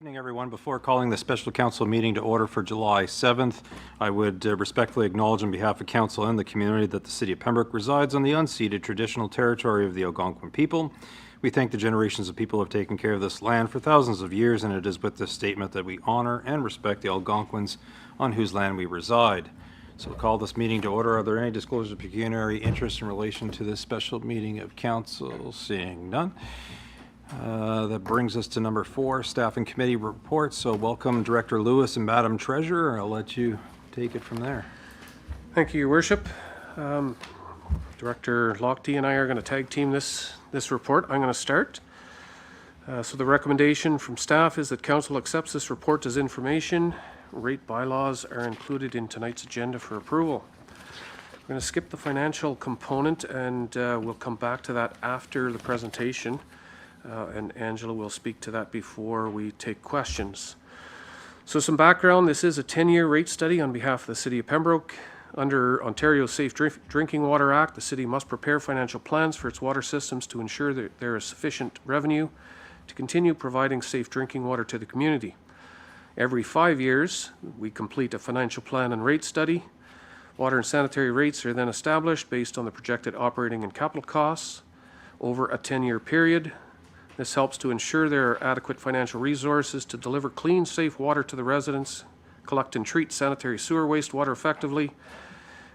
Evening, everyone. Before calling the special council meeting to order for July 7th, I would respectfully acknowledge on behalf of council and the community that the City of Pembroke resides on the unceded traditional territory of the Algonquin people. We thank the generations of people who have taken care of this land for thousands of years, and it is with this statement that we honor and respect the Algonquins on whose land we reside. So we'll call this meeting to order. Are there any disclosures of pecuniary interest in relation to this special meeting of council? Seeing none. That brings us to number 4, staff and committee reports. So welcome Director Lewis and Madam Treasurer. I'll let you take it from there. Thank you, Your Worship. Director Lochte and I are going to tag team this report. I'm going to start. So the recommendation from staff is that council accepts this report as information. Rate bylaws are included in tonight's agenda for approval. I'm going to skip the financial component and we'll come back to that after the presentation. And Angela will speak to that before we take questions. So some background, this is a 10-year rate study on behalf of the City of Pembroke. Under Ontario's Safe Drinking Water Act, the city must prepare financial plans for its water systems to ensure that there is sufficient revenue to continue providing safe drinking water to the community. Every 5 years, we complete a financial plan and rate study. Water and sanitary rates are then established based on the projected operating and capital costs over a 10-year period. This helps to ensure there are adequate financial resources to deliver clean, safe water to the residents, collect and treat sanitary sewer wastewater effectively,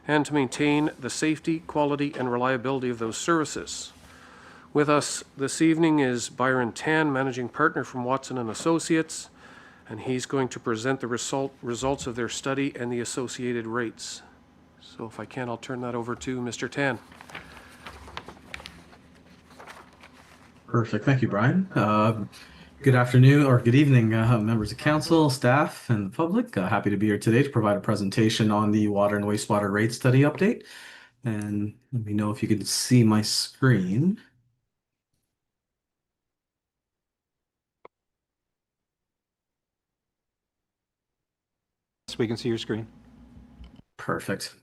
and to maintain the safety, quality, and reliability of those services. With us this evening is Byron Tan, Managing Partner from Watson & Associates, and he's going to present the results of their study and the associated rates. So if I can, I'll turn that over to Mr. Tan. Perfect. Thank you, Brian. Good afternoon or good evening, members of council, staff, and the public. Happy to be here today to provide a presentation on the water and wastewater rate study update. And let me know if you can see my screen. Yes, we can see your screen. Perfect.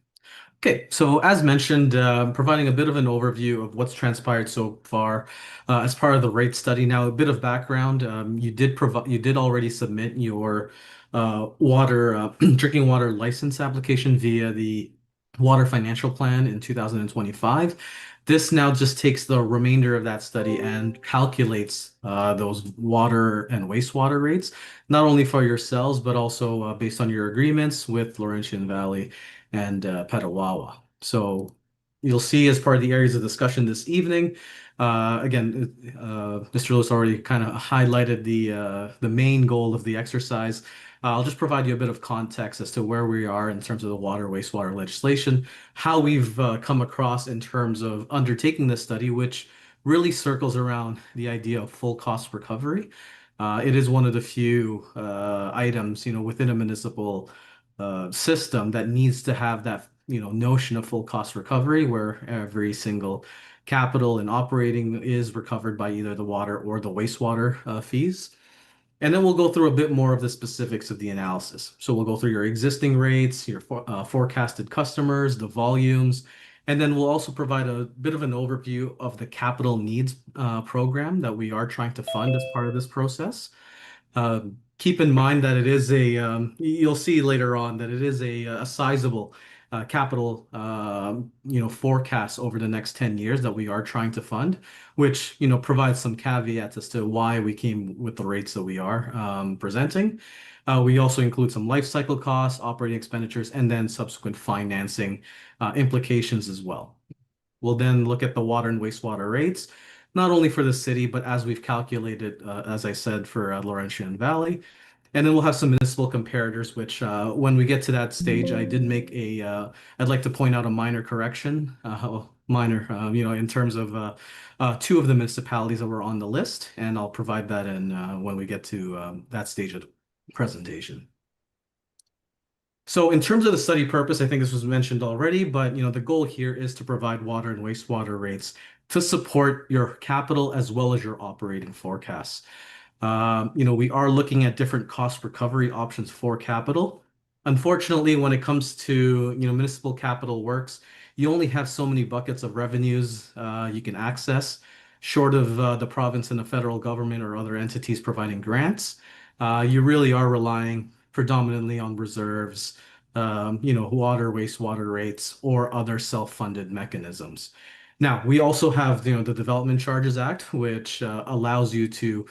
Okay, so as mentioned, providing a bit of an overview of what's transpired so far as part of the rate study. Now, a bit of background: you did already submit your drinking water license application via the Water Financial Plan in 2025. This now just takes the remainder of that study and calculates those water and wastewater rates, not only for yourselves, but also based on your agreements with Laurentian Valley and Petawawa. So you'll see as part of the areas of discussion this evening, again, Mr. Lewis already kind of highlighted the main goal of the exercise. I'll just provide you a bit of context as to where we are in terms of the water wastewater legislation, how we've come across in terms of undertaking this study, which really circles around the idea of full cost recovery. It is one of the few items, within a municipal system that needs to have that notion of full cost recovery, where every single capital and operating is recovered by either the water or the wastewater fees. And then we'll go through a bit more of the specifics of the analysis. So we'll go through your existing rates, your forecasted customers, the volumes, and then we'll also provide a bit of an overview of the capital needs program that we are trying to fund as part of this process. Keep in mind that it is you'll see later on that it is a sizable capital, forecast over the next 10 years that we are trying to fund, which, provides some caveats as to why we came with the rates that we are presenting. We also include some life cycle costs, operating expenditures, and then subsequent financing implications as well. We'll then look at the water and wastewater rates, not only for the city, but as we've calculated, as I said, for Laurentian Valley. And then we'll have some municipal comparators, which when we get to that stage, I'd like to point out a minor correction, in terms of 2 of the municipalities that were on the list, and I'll provide that when we get to that stage of the presentation. So in terms of the study purpose, I think this was mentioned already, but the goal here is to provide water and wastewater rates to support your capital as well as your operating forecasts. We are looking at different cost recovery options for capital. Unfortunately, when it comes to municipal capital works, you only have so many buckets of revenues you can access, short of the province and the federal government or other entities providing grants. you really are relying predominantly on reserves, water, wastewater rates, or other self-funded mechanisms. Now, we also have, the Development Charges Act, which allows you to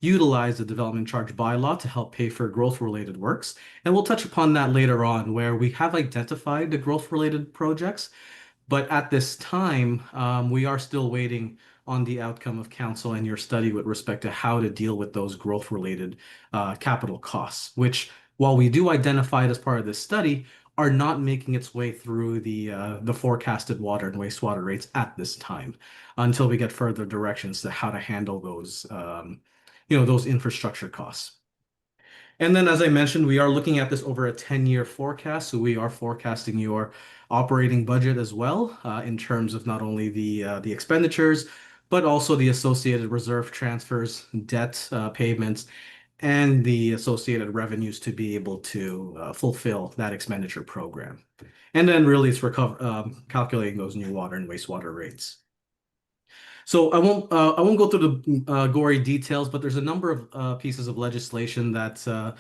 utilize the development charge bylaw to help pay for growth-related works. And we'll touch upon that later on, where we have identified the growth-related projects, but at this time, we are still waiting on the outcome of council and your study with respect to how to deal with those growth-related capital costs, which, while we do identify it as part of this study, are not making its way through the forecasted water and wastewater rates at this time, until we get further directions to how to handle those infrastructure costs. And then, as I mentioned, we are looking at this over a 10-year forecast. So we are forecasting your operating budget as well, in terms of not only the expenditures, but also the associated reserve transfers, debt payments, and the associated revenues to be able to fulfill that expenditure program. And then really it's calculating those new water and wastewater rates. So I won't go through the gory details, but there's a number of pieces of legislation that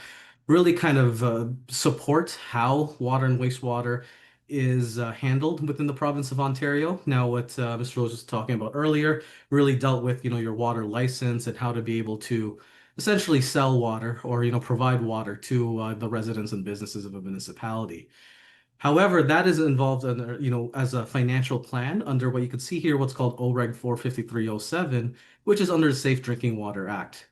really kind of support how water and wastewater is handled within the province of Ontario. Now, what Mr. Rose was talking about earlier really dealt with, your water license and how to be able to essentially sell water or, provide water to the residents and businesses of a municipality. However, that is involved in, as a financial plan under what you can see here, what's called OREG 45307, which is under the Safe Drinking Water Act.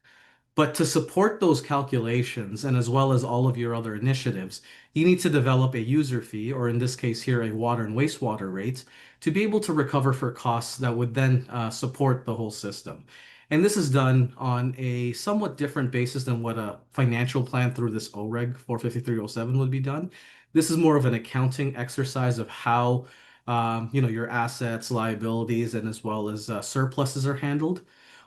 But to support those calculations, and as well as all of your other initiatives, you need to develop a user fee, or in this case here, a water and wastewater rate, to be able to recover for costs that would then support the whole system. And this is done on a somewhat different basis than what a financial plan through this OREG 45307 would be done. This is more of an accounting exercise of how, your assets, liabilities, and as well as surpluses are handled.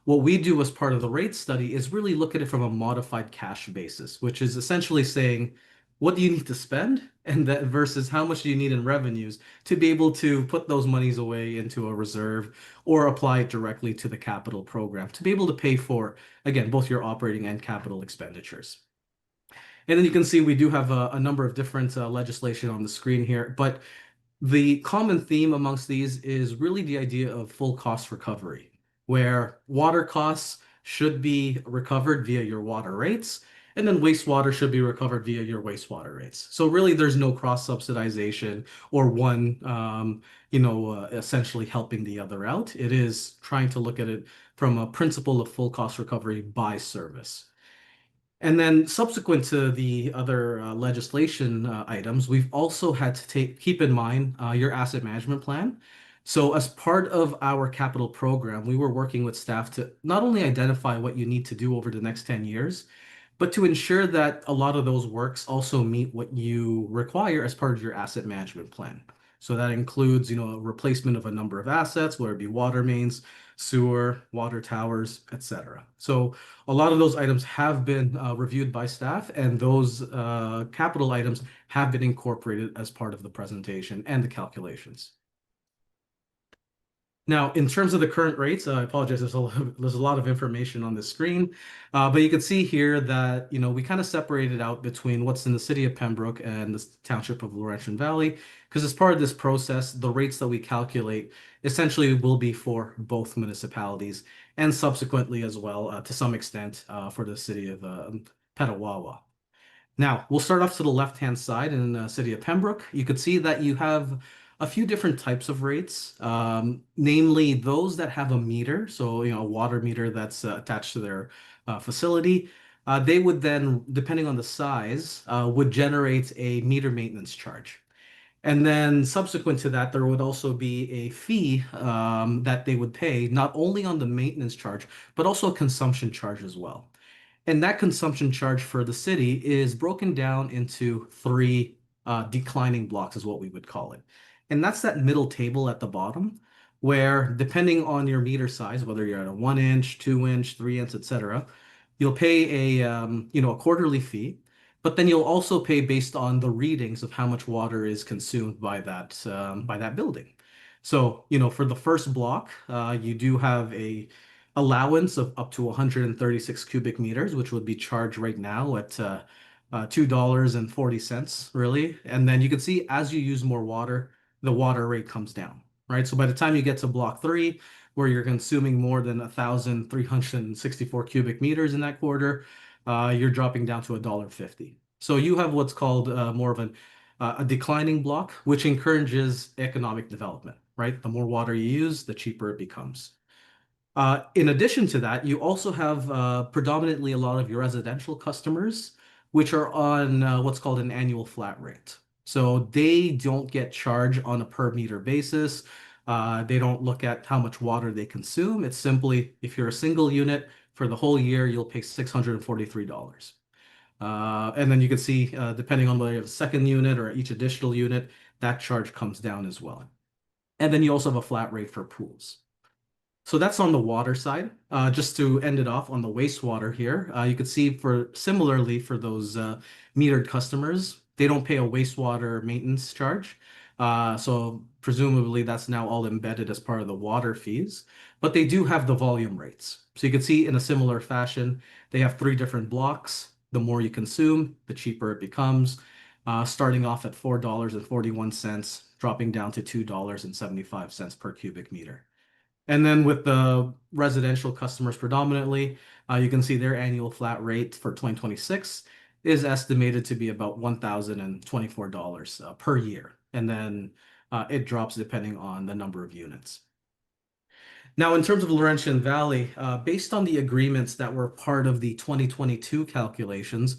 What we do as part of the rate study is really look at it from a modified cash basis, which is essentially saying, what do you need to spend? And that versus how much do you need in revenues to be able to put those monies away into a reserve or apply it directly to the capital program to be able to pay for, again, both your operating and capital expenditures. And then you can see we do have a number of different legislation on the screen here, but the common theme amongst these is really the idea of full cost recovery, where water costs should be recovered via your water rates, and then wastewater should be recovered via your wastewater rates. So really, there's no cross subsidization or one, essentially helping the other out. It is trying to look at it from a principle of full cost recovery by service. And then subsequent to the other legislation items, we've also had to keep in mind your asset management plan. So as part of our capital program, we were working with staff to not only identify what you need to do over the next 10 years, but to ensure that a lot of those works also meet what you require as part of your asset management plan. So that includes, a replacement of a number of assets, whether it be water mains, sewer, water towers, etc. So a lot of those items have been reviewed by staff, and those capital items have been incorporated as part of the presentation and the calculations. Now, in terms of the current rates, I apologize, there's a lot of information on the screen, but you can see here that, we kind of separated out between what's in the city of Pembroke and the township of Laurentian Valley, because as part of this process, the rates that we calculate essentially will be for both municipalities and subsequently as well, to some extent, for the city of Petawawa. Now, we'll start off to the left-hand side in the city of Pembroke. You could see that you have a few different types of rates, namely those that have a meter, so a water meter that's attached to their facility. They would then, depending on the size, would generate a meter maintenance charge. And then subsequent to that, there would also be a fee that they would pay, not only on the maintenance charge, but also a consumption charge as well. And that consumption charge for the city is broken down into three declining blocks, is what we would call it. And that's that middle table at the bottom, where depending on your meter size, whether you're at a 1-inch, 2-inch, 3-inch, etc., you'll pay a quarterly fee, but then you'll also pay based on the readings of how much water is consumed by that building. So, for the first block, you do have a allowance of up to 136 cubic meters, which would be charged right now at $2.40, really. And then you can see as you use more water, the water rate comes down, right? So by the time you get to block 3, where you're consuming more than 1,364 cubic meters in that quarter, you're dropping down to $1.50. So you have what's called more of a declining block, which encourages economic development, right? The more water you use, the cheaper it becomes. In addition to that, you also have predominantly a lot of your residential customers, which are on what's called an annual flat rate. So they don't get charged on a per meter basis. They don't look at how much water they consume. It's simply if you're a single unit for the whole year, you'll pay $643. And then you can see, depending on whether you have a second unit or each additional unit, that charge comes down as well. And then you also have a flat rate for pools. So that's on the water side. Just to end it off on the wastewater here, you could see for similarly for those metered customers, they don't pay a wastewater maintenance charge. So presumably that's now all embedded as part of the water fees, but they do have the volume rates. So you can see in a similar fashion, they have 3 different blocks. The more you consume, the cheaper it becomes, starting off at $4.41, dropping down to $2.75 per cubic meter. And then with the residential customers predominantly, you can see their annual flat rate for 2026 is estimated to be about $1,024 per year. And then it drops depending on the number of units. Now, in terms of Laurentian Valley, based on the agreements that were part of the 2022 calculations,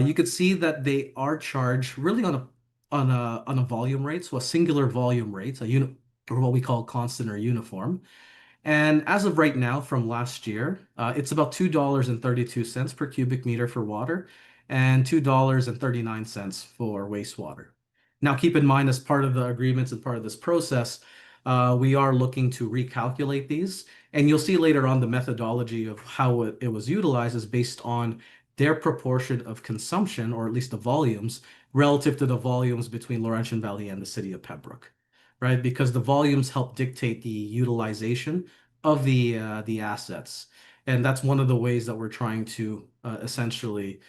you could see that they are charged really on a volume rate, so a singular volume rate, a unit, or what we call constant or uniform. And as of right now, from last year, it's about $2.32 per cubic meter for water and $2.39 for wastewater. Now, keep in mind, as part of the agreements and part of this process, we are looking to recalculate these. And you'll see later on the methodology of how it was utilized is based on their proportion of consumption, or at least the volumes, relative to the volumes between Laurentian Valley and the city of Pembroke, right? Because the volumes help dictate the utilization of the assets. And that's one of the ways that we're trying to essentially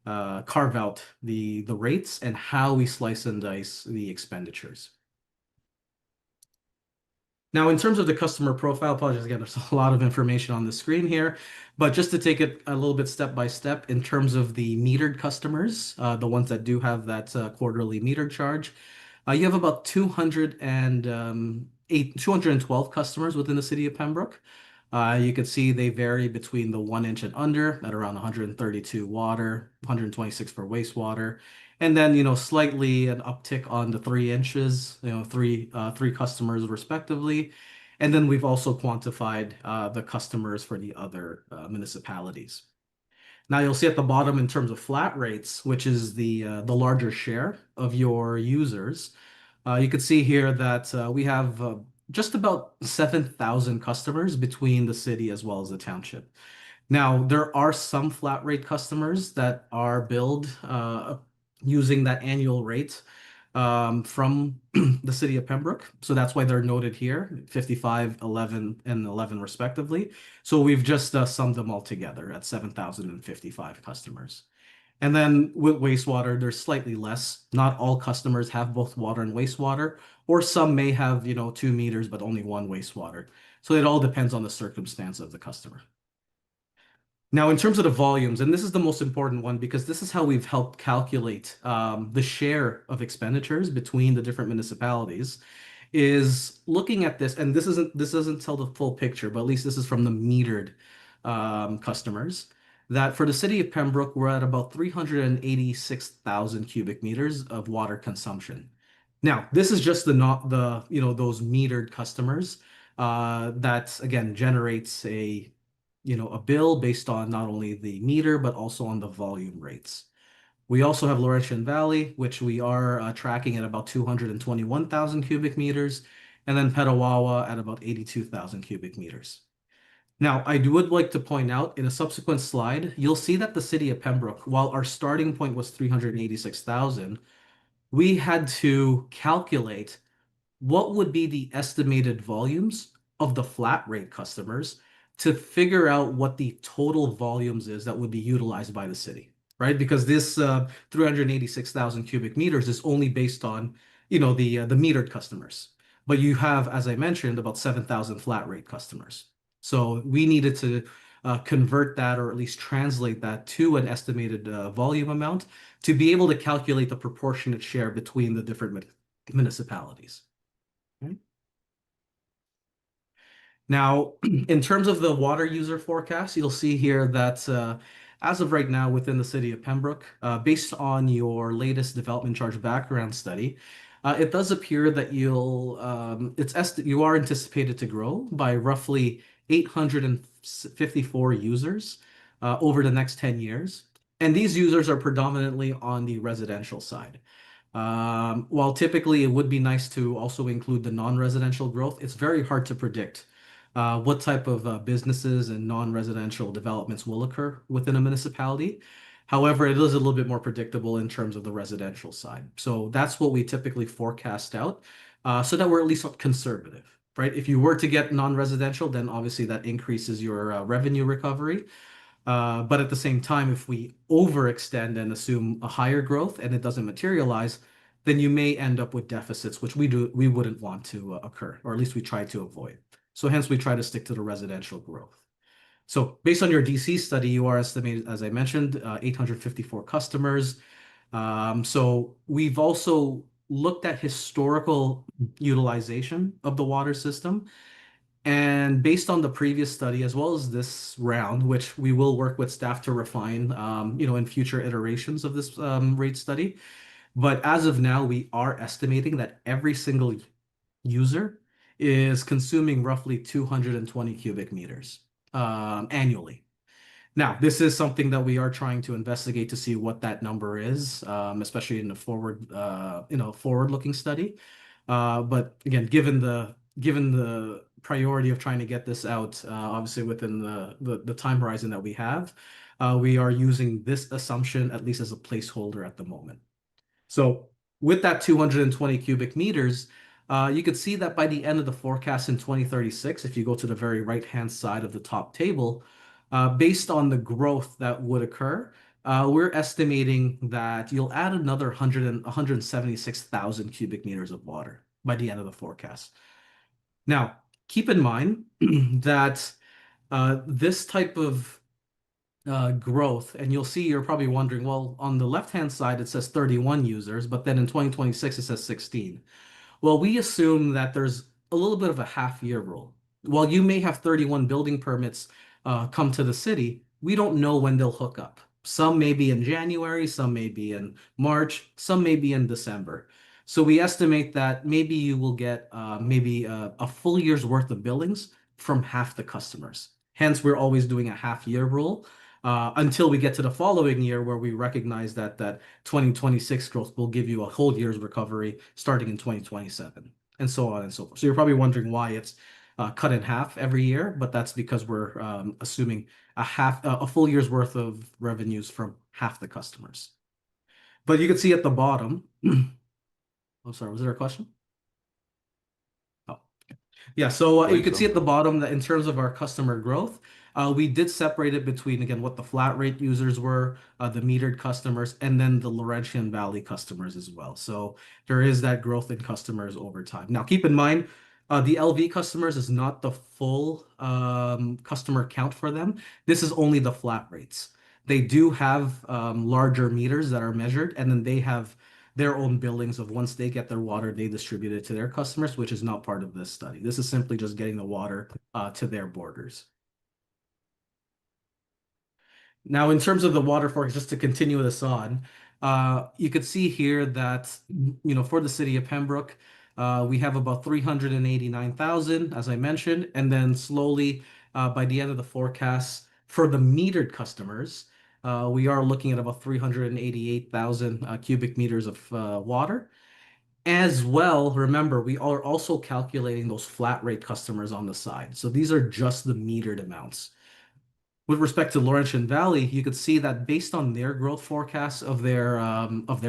carve out the rates and how we slice and dice the expenditures. Now, in terms of the customer profile, apologies again, there's a lot of information on the screen here, but just to take it a little bit step by step, in terms of the metered customers, the ones that do have that quarterly meter charge, you have about 212 customers within the city of Pembroke. You can see they vary between the 1 inch and under at around 132 water, 126 for wastewater, and then slightly an uptick on the 3 inches, three customers respectively. And then we've also quantified the customers for the other municipalities. Now you'll see at the bottom in terms of flat rates, which is the larger share of your users. You can see here that we have just about 7,000 customers between the city as well as the township. Now, there are some flat rate customers that are billed using that annual rate from the city of Pembroke. So that's why they're noted here, 55, 11, and 11 respectively. So we've just summed them all together at 7,055 customers. And then with wastewater, there's slightly less. Not all customers have both water and wastewater, or some may have, 2 meters, but only 1 wastewater. So it all depends on the circumstance of the customer. Now, in terms of the volumes, and this is the most important one because this is how we've helped calculate the share of expenditures between the different municipalities, is looking at this, and this doesn't tell the full picture, but at least this is from the metered customers, that for the city of Pembroke, we're at about 386,000 cubic meters of water consumption. Now, this is just those metered customers that again generates a bill based on not only the meter but also on the volume rates. We also have Laurentian Valley, which we are tracking at about 221,000 cubic meters, and then Petawawa at about 82,000 cubic meters. Now, I would like to point out in a subsequent slide, you'll see that the city of Pembroke, while our starting point was 386,000, we had to calculate what would be the estimated volumes of the flat rate customers to figure out what the total volumes is that would be utilized by the city, right? Because this 386,000 cubic meters is only based on, the metered customers. But you have, as I mentioned, about 7,000 flat rate customers. So we needed to convert that, or at least translate that to an estimated volume amount to be able to calculate the proportionate share between the different municipalities. Okay. Now, in terms of the water user forecast, you'll see here that as of right now within the city of Pembroke, based on your latest development charge background study, it does appear that you are anticipated to grow by roughly 854 users over the next 10 years. And these users are predominantly on the residential side. While typically it would be nice to also include the non-residential growth, it's very hard to predict what type of businesses and non-residential developments will occur within a municipality. However, it is a little bit more predictable in terms of the residential side. So that's what we typically forecast out, so that we're at least conservative, right? If you were to get non-residential, then obviously that increases your revenue recovery. But at the same time, if we overextend and assume a higher growth and it doesn't materialize, then you may end up with deficits, which we wouldn't want to occur, or at least we try to avoid. So hence we try to stick to the residential growth. So based on your DC study, you are estimated, as I mentioned, 854 customers. So we've also looked at historical utilization of the water system. And based on the previous study, as well as this round, which we will work with staff to refine, in future iterations of this rate study. But as of now, we are estimating that every single user is consuming roughly 220 cubic meters annually. Now, this is something that we are trying to investigate to see what that number is, especially in the forward-looking study. But again, given the priority of trying to get this out, obviously within the time horizon that we have, we are using this assumption at least as a placeholder at the moment. So with that 220 cubic meters, you could see that by the end of the forecast in 2036, if you go to the very right-hand side of the top table, based on the growth that would occur, we're estimating that you'll add another 176,000 cubic meters of water by the end of the forecast. Now, keep in mind that this type of growth, and you'll see, you're probably wondering, well, on the left-hand side, it says 31 users, but then in 2026, it says 16. Well, we assume that there's a little bit of a half-year rule. While you may have 31 building permits come to the city, we don't know when they'll hook up. Some may be in January, some may be in March, some may be in December. So we estimate that maybe you will get maybe a full year's worth of billings from half the customers. Hence, we're always doing a half-year rule until we get to the following year, where we recognize that 2026 growth will give you a whole year's recovery starting in 2027, and so on and so forth. So you're probably wondering why it's cut in half every year, but that's because we're assuming a full year's worth of revenues from half the customers. But you can see at the bottom. I'm sorry, was there a question? Oh, yeah. So you can see at the bottom that in terms of our customer growth, we did separate it between, again, what the flat rate users were, the metered customers, and then the Laurentian Valley customers as well. So there is that growth in customers over time. Now, keep in mind, the LV customers is not the full customer count for them. This is only the flat rates. They do have larger meters that are measured, and then they have their own billings of once they get their water, they distribute it to their customers, which is not part of this study. This is simply just getting the water to their borders. Now, in terms of the water forecast, just to continue this on, you could see here that, for the city of Pembroke, we have about 389,000, as I mentioned, and then slowly, by the end of the forecast, for the metered customers, we are looking at about 388,000 cubic meters of water. As well, remember, we are also calculating those flat rate customers on the side. So these are just the metered amounts. With respect to Laurentian Valley, you could see that based on their growth forecasts of their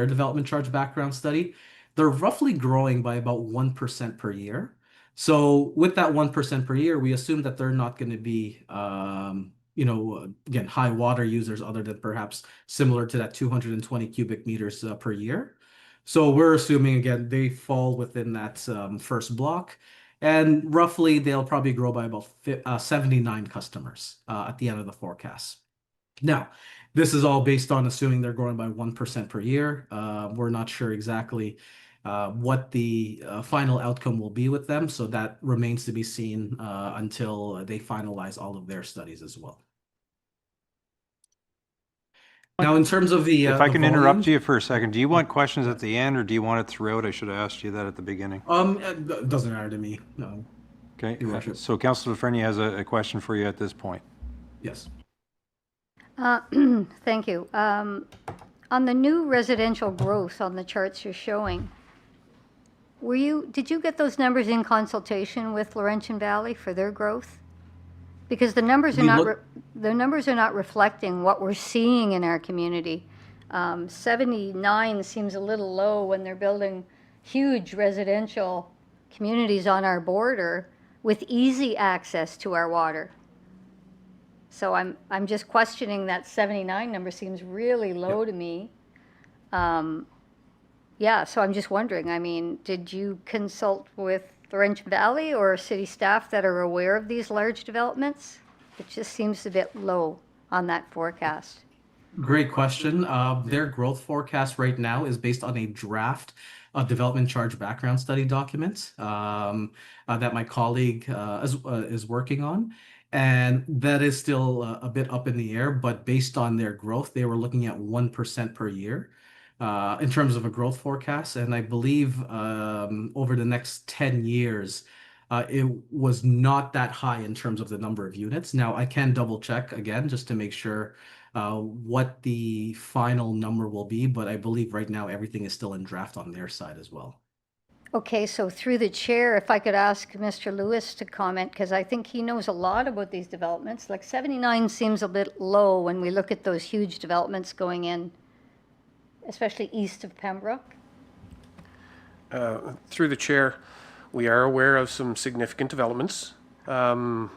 development charge background study, they're roughly growing by about 1% per year. So with that 1% per year, we assume that they're not going to be, again, high water users other than perhaps similar to that 220 cubic meters per year. So we're assuming, again, they fall within that first block. And roughly, they'll probably grow by about 79 customers at the end of the forecast. Now, this is all based on assuming they're growing by 1% per year. We're not sure exactly what the final outcome will be with them, so that remains to be seen until they finalize all of their studies as well. Now, in terms of If I the can interrupt volumes, you for a second, do you want questions at the end or do you want it throughout? I should have asked you that at the beginning. it doesn't matter to me. No. Okay, Your worship. so Councillor Fernie has a question for you at this point. Yes. Thank you. On the new residential growth on the charts you're showing, did you get those numbers in consultation with Laurentian Valley for their growth? Because the numbers are not reflecting what we're seeing in our community. 79 seems a little low when they're building huge residential communities on our border with easy access to our water. So I'm just questioning that 79 number seems really low to me. Yeah, so I'm just wondering, I mean, did you consult with Laurentian Valley or city staff that are aware of these large developments? It just seems a bit low on that forecast. Great question. Their growth forecast right now is based on a draft development charge background study document that my colleague is working on. And that is still a bit up in the air, but based on their growth, they were looking at 1% per year in terms of a growth forecast. And I believe over the next 10 years, it was not that high in terms of the number of units. Now, I can double check again just to make sure what the final number will be, but I believe right now everything is still in draft on their side as well. Okay, so through the chair, if I could ask Mr. Lewis to comment, because I think he knows a lot about these developments. Like 79 seems a bit low when we look at those huge developments going in, especially east of Pembroke. Through the chair, we are aware of some significant developments. How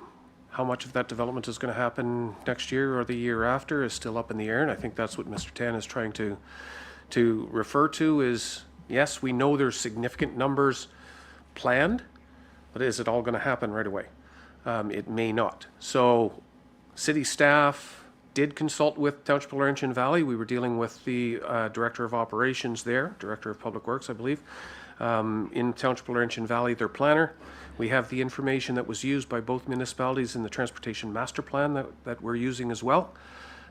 much of that development is going to happen next year or the year after is still up in the air, and I think that's what Mr. Tan is trying to refer to is, yes, we know there's significant numbers planned, but is it all going to happen right away? It may not. So city staff did consult with Township of Laurentian Valley. We were dealing with the Director of Operations there, Director of Public Works, I believe, in Township of Laurentian Valley, their planner. We have the information that was used by both municipalities in the Transportation Master Plan that we're using as well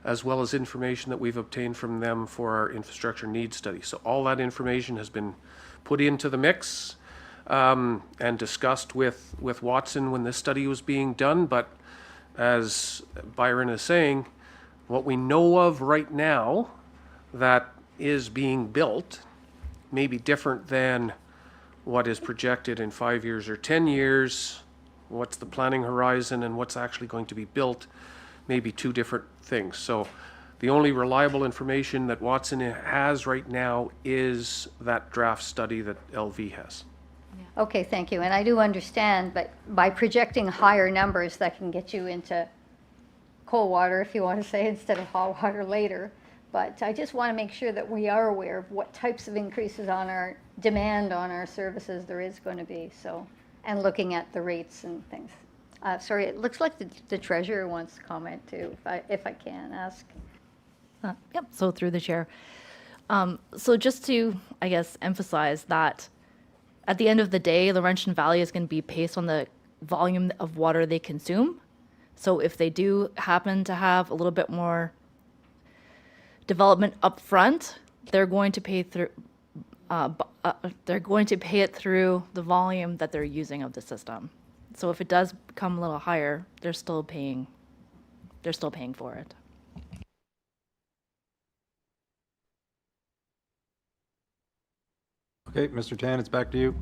as information that we've obtained from them for our infrastructure needs study. So all that information has been put into the mix and discussed with Watson when this study was being done. But as Byron is saying, what we know of right now that is being built may be different than what is projected in 5 years or 10 years. What's the planning horizon and what's actually going to be built may be two different things. So the only reliable information that Watson has right now is that draft study that LV has. Okay, thank you. And I do understand, but by projecting higher numbers, that can get you into cold water, if you want to say, instead of hot water later. But I just want to make sure that we are aware of what types of increases on our demand on our services there is going to be. So, and looking at the rates and things. Sorry, it looks like the treasurer wants to comment too, if I can ask. Yep, so through the chair. So just to, I guess, emphasize that at the end of the day, Laurentian Valley is going to be based on the volume of water they consume. So if they do happen to have a little bit more development up front, they're going to pay through it through the volume that they're using of the system. So if it does become a little higher, they're still paying for it. Okay, Mr. Tan, it's back to you.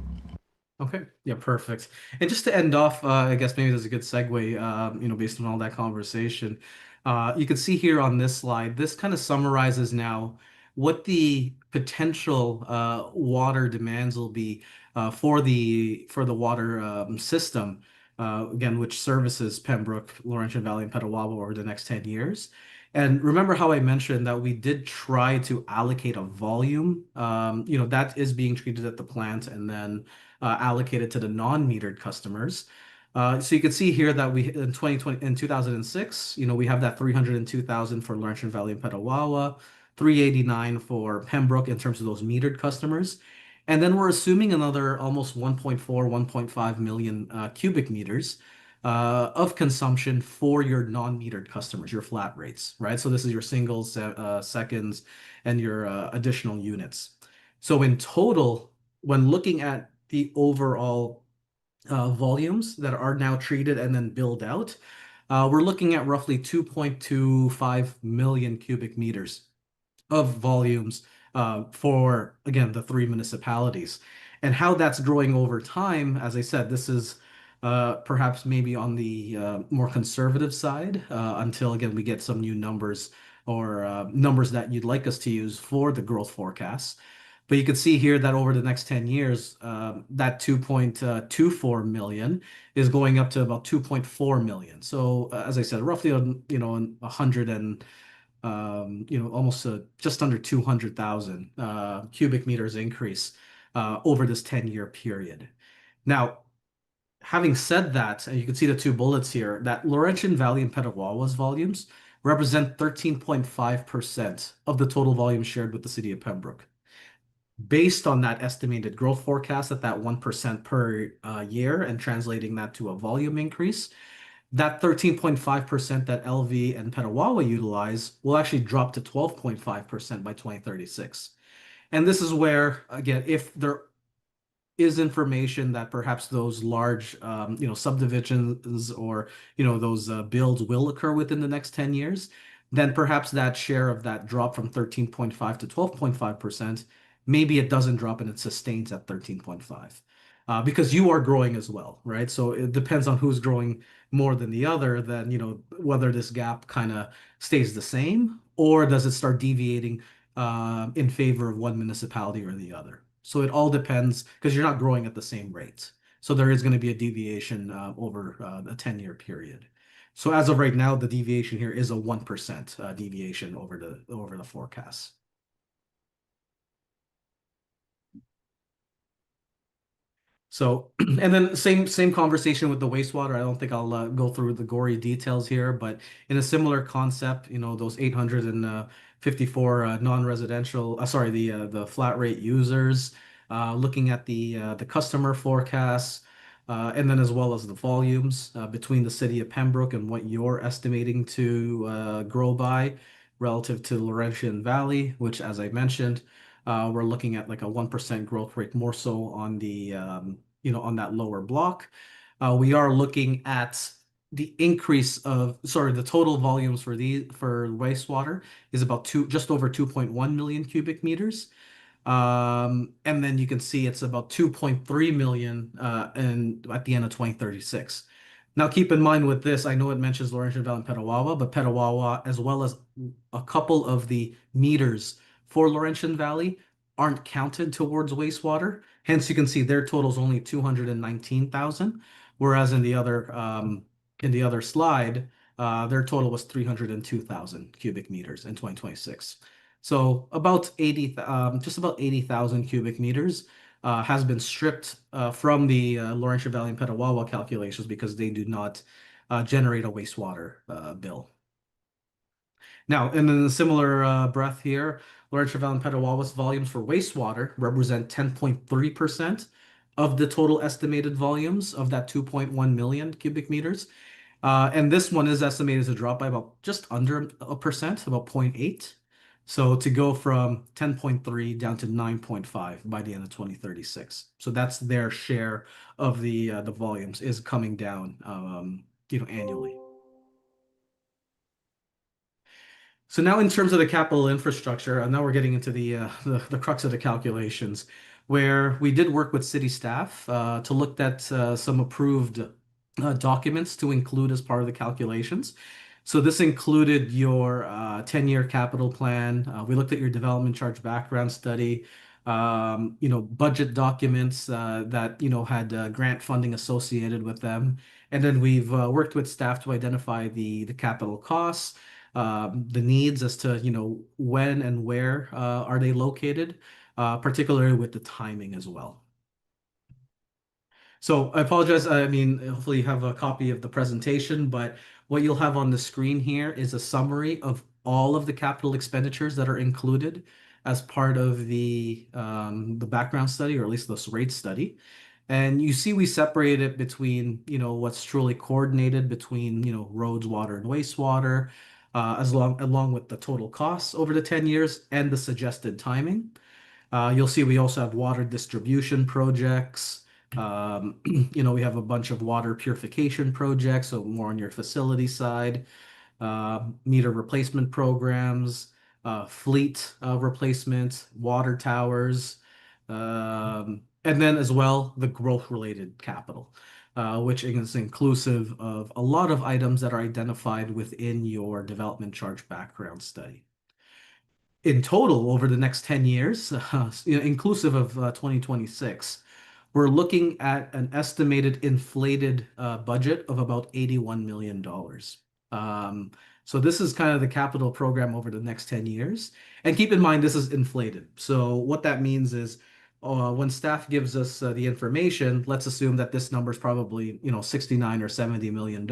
Okay, yeah, perfect. And just to end off, I guess maybe there's a good segue, based on all that conversation. You can see here on this slide, this kind of summarizes now what the potential water demands will be for the water system, again, which services Pembroke, Laurentian Valley, and Petawawa over the next 10 years. And remember how I mentioned that we did try to allocate a volume, that is being treated at the plant and then allocated to the non-metered customers. So you can see here that we in 2020 in 2006, we have that 302,000 for Laurentian Valley and Petawawa, 389 for Pembroke in terms of those metered customers. And then we're assuming another almost 1.4, 1.5 million cubic meters of consumption for your non-metered customers, your flat rates, right? So this is your singles, seconds, and your additional units. So in total, when looking at the overall volumes that are now treated and then billed out, we're looking at roughly 2.25 million cubic meters of volumes for, again, the three municipalities. And how that's growing over time, as I said, this is perhaps maybe on the more conservative side until, again, we get some new numbers or numbers that you'd like us to use for the growth forecasts. But you can see here that over the next 10 years, that 2.24 million is going up to about 2.4 million. So, as I said, roughly, 100 and almost just under 200,000 cubic meters increase over this 10-year period. Now, having said that, and you can see the two bullets here, that Laurentian Valley and Petawawa's volumes represent 13.5% of the total volume shared with the city of Pembroke. Based on that estimated growth forecast at that 1% per year and translating that to a volume increase, that 13.5% that LV and Petawawa utilize will actually drop to 12.5% by 2036. And this is where, again, if there is information that perhaps those large, subdivisions or, those builds will occur within the next 10 years, then perhaps that share of that drop from 13.5 to 12.5%, maybe it doesn't drop and it sustains at 13.5. Because you are growing as well, right? So it depends on who's growing more than the other, then, whether this gap kind of stays the same or does it start deviating in favor of one municipality or the other. So it all depends because you're not growing at the same rate. So there is going to be a deviation over a 10-year period. So as of right now, the deviation here is a 1% deviation over the forecast. So, and then same conversation with the wastewater. I don't think I'll go through the gory details here, but in a similar concept, those 854 non-residential, the flat rate users, looking at the customer forecasts, and then as well as the volumes between the city of Pembroke and what you're estimating to grow by relative to Laurentian Valley, which, as I mentioned, we're looking at like a 1% growth rate, more so on the on that lower block. We are looking at the increase of the total volumes for wastewater is about just over 2.1 million cubic meters. And then you can see it's about 2.3 million at the end of 2036. Now, keep in mind with this, I know it mentions Laurentian Valley and Petawawa, but Petawawa, as well as a couple of the meters for Laurentian Valley, aren't counted towards wastewater. Hence, you can see their total is only 219,000, whereas in the other slide, their total was 302,000 cubic meters in 2026. So about 80,000 cubic meters has been stripped from the Laurentian Valley and Petawawa calculations because they do not generate a wastewater bill. Now, and in a similar breath here, Laurentian Valley and Petawawa's volumes for wastewater represent 10.3% of the total estimated volumes of that 2.1 million cubic meters. And this one is estimated to drop by about just under a percent, about 0.8. So to go from 10.3 down to 9.5 by the end of 2036. So that's their share of the volumes is coming down, annually. So now in terms of the capital infrastructure, and now we're getting into the crux of the calculations, where we did work with city staff to look at some approved documents to include as part of the calculations. So this included your 10-year capital plan. We looked at your development charge background study, budget documents that, had grant funding associated with them. And then we've worked with staff to identify the capital costs, the needs as to, when and where are they located, particularly with the timing as well. So I apologize. I mean, hopefully you have a copy of the presentation, but what you'll have on the screen here is a summary of all of the capital expenditures that are included as part of the background study, or at least this rate study. And you see we separate it between, what's truly coordinated between, roads, water, and wastewater, along with the total costs over the 10 years and the suggested timing. You'll see we also have water distribution projects. We have a bunch of water purification projects, so more on your facility side, meter replacement programs, fleet replacement, water towers, and then as well the growth-related capital, which is inclusive of a lot of items that are identified within your development charge background study. In total, over the next 10 years, inclusive of 2026, we're looking at an estimated inflated budget of about $81 million. So this is kind of the capital program over the next 10 years. And keep in mind, this is inflated. So what that means is when staff gives us the information, let's assume that this number is probably, 69 or $70 million.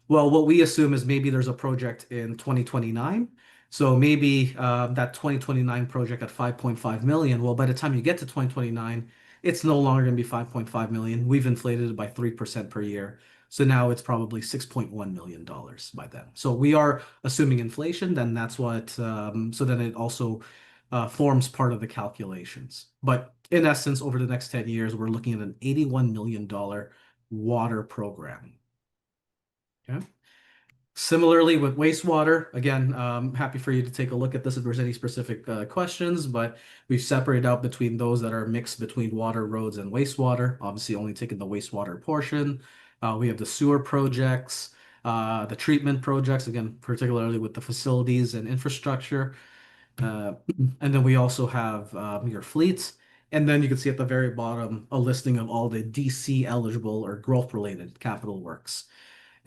Well, what we assume is maybe there's a project in 2029. So maybe that 2029 project at 5.5 million. Well, by the time you get to 2029, it's no longer going to be 5.5 million. We've inflated it by 3% per year. So now it's probably $6.1 million by then. So we are assuming inflation, then that's what, so then it also forms part of the calculations. But in essence, over the next 10 years, we're looking at an $81 million water program. Okay. Similarly with wastewater, again, happy for you to take a look at this if there's any specific questions, but we've separated out between those that are mixed between water, roads, and wastewater, obviously only taking the wastewater portion. We have the sewer projects, the treatment projects, again, particularly with the facilities and infrastructure. And then we also have your fleets. And then you can see at the very bottom a listing of all the DC eligible or growth related capital works.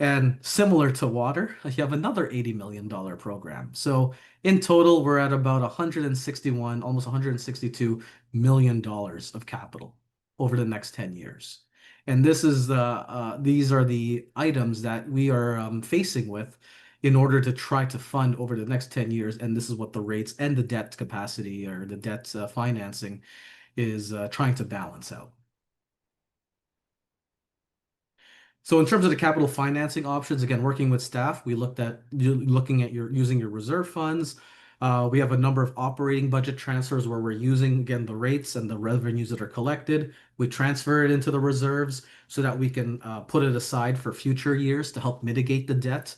And similar to water, you have another $80 million program. So in total, we're at about 161, almost $162 million of capital over the next 10 years. And this is these are the items that we are facing with in order to try to fund over the next 10 years. And this is what the rates and the debt capacity or the debt financing is trying to balance out. So in terms of the capital financing options, again, working with staff, we looked at looking at using your reserve funds. We have a number of operating budget transfers where we're using, again, the rates and the revenues that are collected. We transfer it into the reserves so that we can put it aside for future years to help mitigate the debt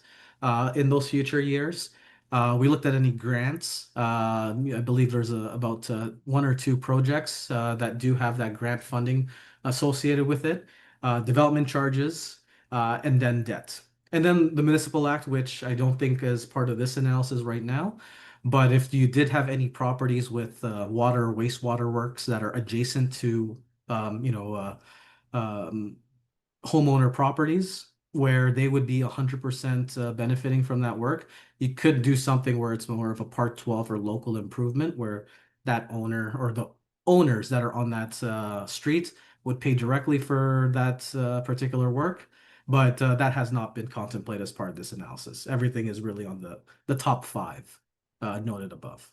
in those future years. We looked at any grants. I believe there's about one or two projects that do have that grant funding associated with it. Development charges, and then debt. And then the Municipal Act, which I don't think is part of this analysis right now. But if you did have any properties with water or wastewater works that are adjacent to, homeowner properties where they would be 100% benefiting from that work, you could do something where it's more of a Part 12 or local improvement where that owner or the owners that are on that street would pay directly for that particular work. But that has not been contemplated as part of this analysis. Everything is really on the top five noted above.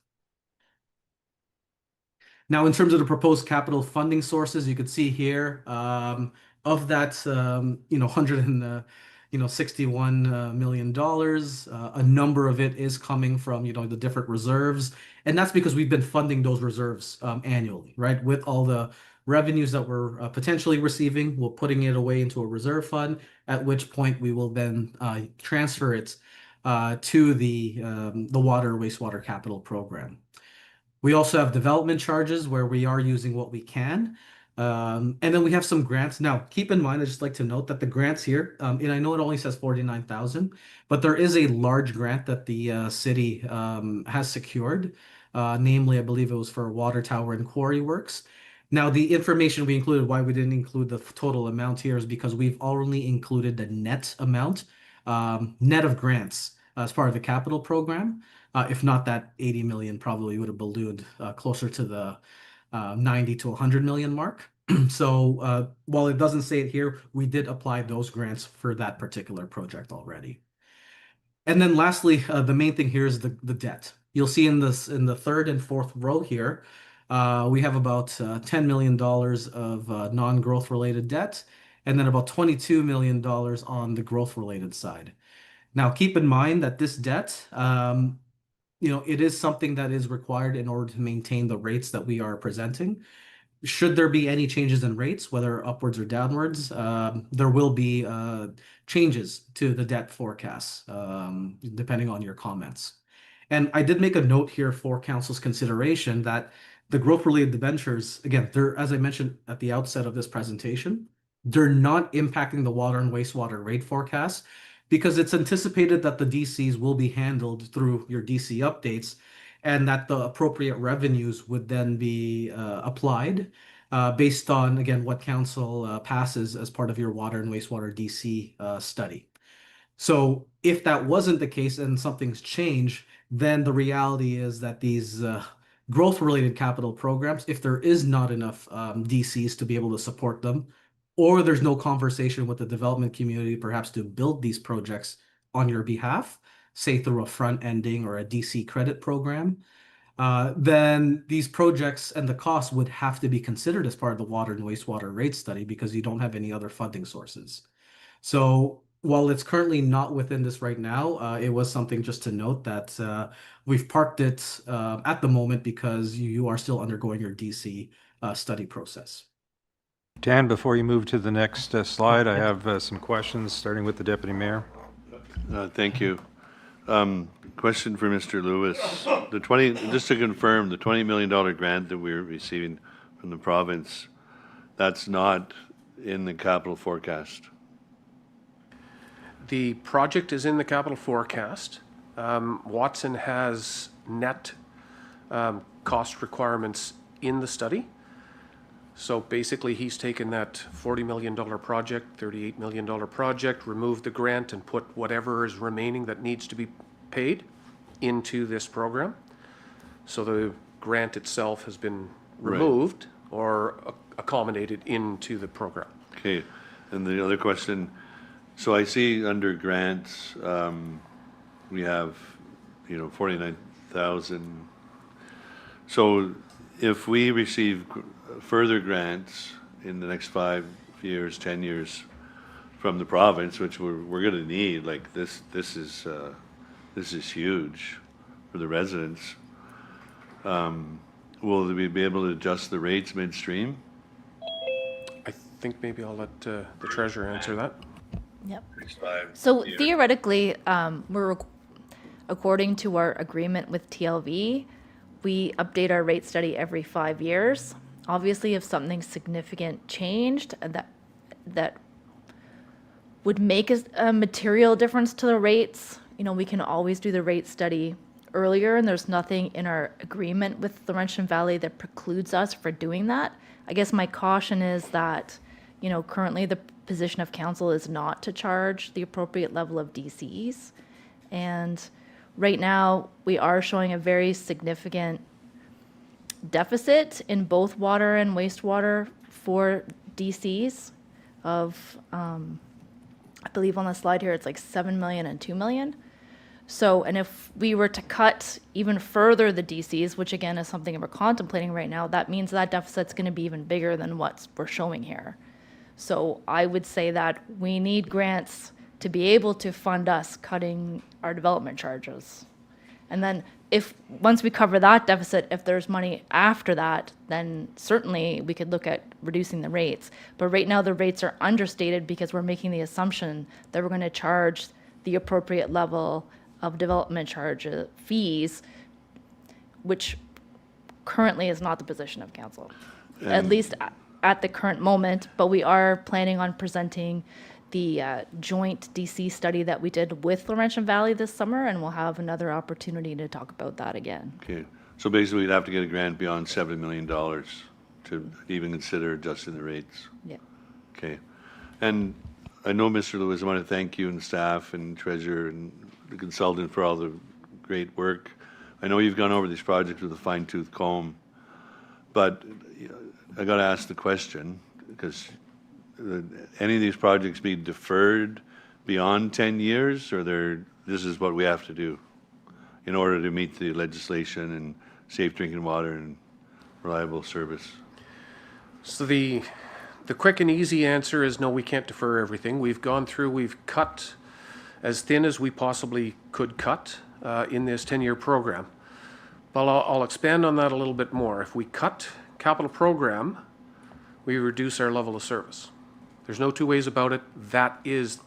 Now, in terms of the proposed capital funding sources, you could see here of that, $161 million. A number of it is coming from, the different reserves. And that's because we've been funding those reserves annually, right? With all the revenues that we're potentially receiving, we're putting it away into a reserve fund, at which point we will then transfer it to the water wastewater capital program. We also have development charges where we are using what we can. And then we have some grants. Now, keep in mind, I just like to note that the grants here, and I know it only says 49,000, but there is a large grant that the city has secured. Namely, I believe it was for water tower and quarry works. Now, the information we included, why we didn't include the total amount here is because we've only included the net amount, net of grants as part of the capital program. If not, that 80 million probably would have ballooned closer to the 90 to 100 million mark. So while it doesn't say it here, we did apply those grants for that particular project already. And then lastly, the main thing here is the debt. You'll see in the third and fourth row here, we have about $10 million of non-growth related debt, and then about $22 million on the growth related side. Now, keep in mind that this debt, it is something that is required in order to maintain the rates that we are presenting. Should there be any changes in rates, whether upwards or downwards, there will be changes to the debt forecasts, depending on your comments. And I did make a note here for council's consideration that the growth-related debentures, again, they're, as I mentioned at the outset of this presentation, they're not impacting the water and wastewater rate forecast because it's anticipated that the DCs will be handled through your DC updates and that the appropriate revenues would then be applied based on, again, what council passes as part of your water and wastewater DC study. So if that wasn't the case and something's changed, then the reality is that these growth-related capital programs, if there is not enough DCs to be able to support them, or there's no conversation with the development community perhaps to build these projects on your behalf, say through a front-ending or a DC credit program, then these projects and the costs would have to be considered as part of the water and wastewater rate study because you don't have any other funding sources. So while it's currently not within this right now, it was something just to note that we've parked it at the moment because you are still undergoing your DC study process. Dan, before you move to the next slide, I have some questions, starting with the Deputy Mayor. Thank you. Question for Mr. Lewis. Just to confirm, the $20 million grant that we're receiving from the province, that's not in the capital forecast. The project is in the capital forecast. Watson has net cost requirements in the study. So basically, he's taken that $40 million project, $38 million project, removed the grant, and put whatever is remaining that needs to be paid into this program. So the grant itself has been removed or accommodated into the program. Okay. And the other question, so I see under grants, we have, 49,000. So if we receive further grants in the next 5 years, 10 years from the province, which we're going to need, like this is huge for the residents. Will we be able to adjust the rates midstream? I think maybe I'll let the treasurer answer that. Yep. Next 5 So years. theoretically, according to our agreement with TLV, we update our rate study every 5 years. Obviously, if something significant changed that would make a material difference to the rates, we can always do the rate study earlier, and there's nothing in our agreement with Laurentian Valley that precludes us for doing that. I guess my caution is that, currently the position of council is not to charge the appropriate level of DCs. And right now, we are showing a very significant deficit in both water and wastewater for DCs of, I believe on the slide here, it's like 7 million and 2 million. So, and if we were to cut even further the DCs, which again is something we're contemplating right now, that means that deficit's going to be even bigger than what we're showing here. So I would say that we need grants to be able to fund us cutting our development charges. And then once we cover that deficit, if there's money after that, then certainly we could look at reducing the rates. But right now the rates are understated because we're making the assumption that we're going to charge the appropriate level of development charge fees, which currently is not the position of council. At least at the current moment, but we are planning on presenting the joint DC study that we did with Laurentian Valley this summer, and we'll have another opportunity to talk about that again. Okay, so basically we'd have to get a grant beyond $7 million to even consider adjusting the rates. Yeah. Okay, and I know, Mr. Lewis, I want to thank you and staff and treasurer and the consultant for all the great work. I know you've gone over these projects with a fine-tooth comb, but I got to ask the question, because any of these projects be deferred beyond 10 years, or this is what we have to do in order to meet the legislation and safe drinking water and reliable service? So the quick and easy answer is no, we can't defer everything. We've gone through, we've cut as thin as we possibly could cut in this 10-year program. But I'll expand on that a little bit more. If we cut capital program, we reduce our level of service. There's no two ways about it. That is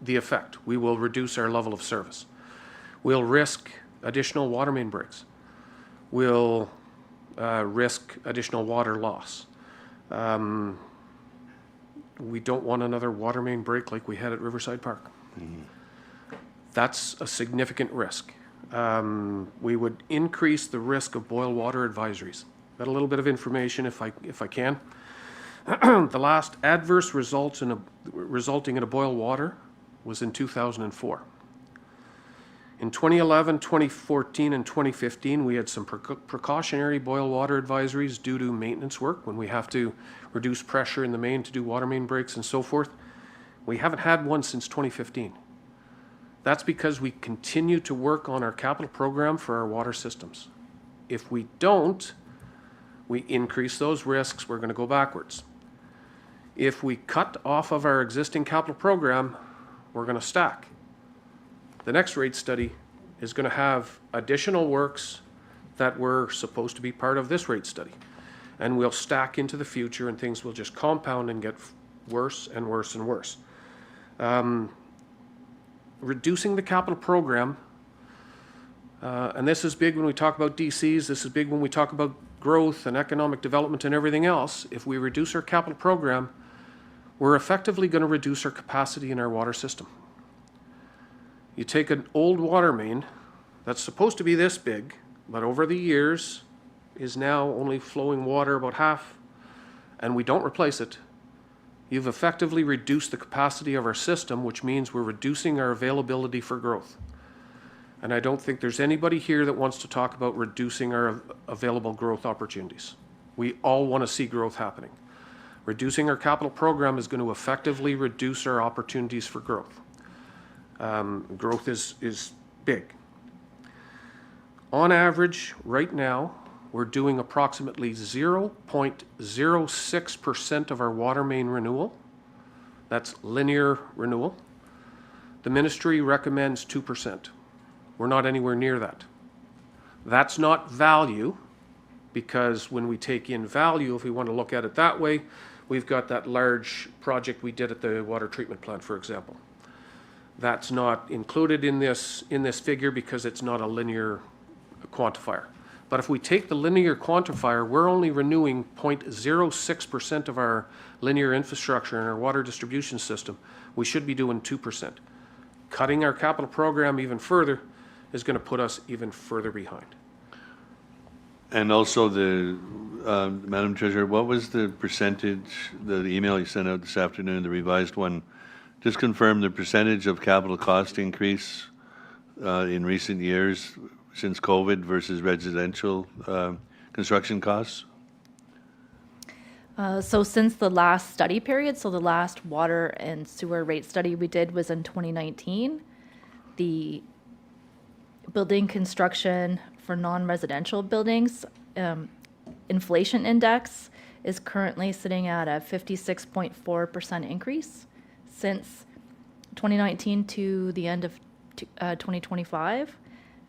the effect. We will reduce our level of service. We'll risk additional water main breaks. We'll risk additional water loss. We don't want another water main break like we had at Riverside Park. That's a significant risk. We would increase the risk of boil water advisories. Got a little bit of information if I can. The last adverse resulting in a boil water was in 2004. In 2011, 2014, and 2015, we had some precautionary boil water advisories due to maintenance work when we have to reduce pressure in the main to do water main breaks and so forth. We haven't had one since 2015. That's because we continue to work on our capital program for our water systems. If we don't, we increase those risks, we're going to go backwards. If we cut off of our existing capital program, we're going to stack. The next rate study is going to have additional works that were supposed to be part of this rate study. And we'll stack into the future and things will just compound and get worse and worse and worse. Reducing the capital program, and this is big when we talk about DCs, this is big when we talk about growth and economic development and everything else. If we reduce our capital program, we're effectively going to reduce our capacity in our water system. You take an old water main that's supposed to be this big, but over the years is now only flowing water about half, and we don't replace it. You've effectively reduced the capacity of our system, which means we're reducing our availability for growth. And I don't think there's anybody here that wants to talk about reducing our available growth opportunities. We all want to see growth happening. Reducing our capital program is going to effectively reduce our opportunities for growth. Growth is big. On average, right now, we're doing approximately 0.06% of our water main renewal. That's linear renewal. The ministry recommends 2%. We're not anywhere near that. That's not value, because when we take in value, if we want to look at it that way, we've got that large project we did at the water treatment plant, for example. That's not included in this figure because it's not a linear quantifier. But if we take the linear quantifier, we're only renewing 0.06% of our linear infrastructure in our water distribution system. We should be doing 2%. Cutting our capital program even further is going to put us even further behind. And also Madam Treasurer, what was the percentage, the email you sent out this afternoon, the revised one, just confirm the percentage of capital cost increase in recent years since COVID versus residential construction costs? So since the last study period, so the last water and sewer rate study we did was in 2019, the building construction for non-residential buildings inflation index is currently sitting at a 56.4% increase since 2019 to the end of 2025.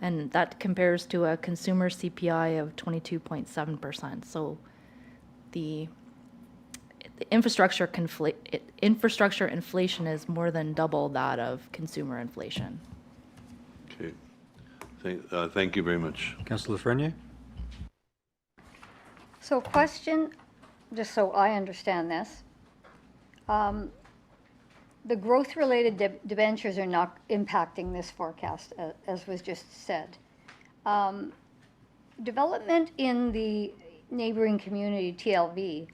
And that compares to a consumer CPI of 22.7%. So the infrastructure inflation is more than double that of consumer inflation. Okay. Thank you very much. Councillor Frenier? So question, just so I understand this. The growth-related debentures are not impacting this forecast, as was just said. Development in the neighboring community, TLV,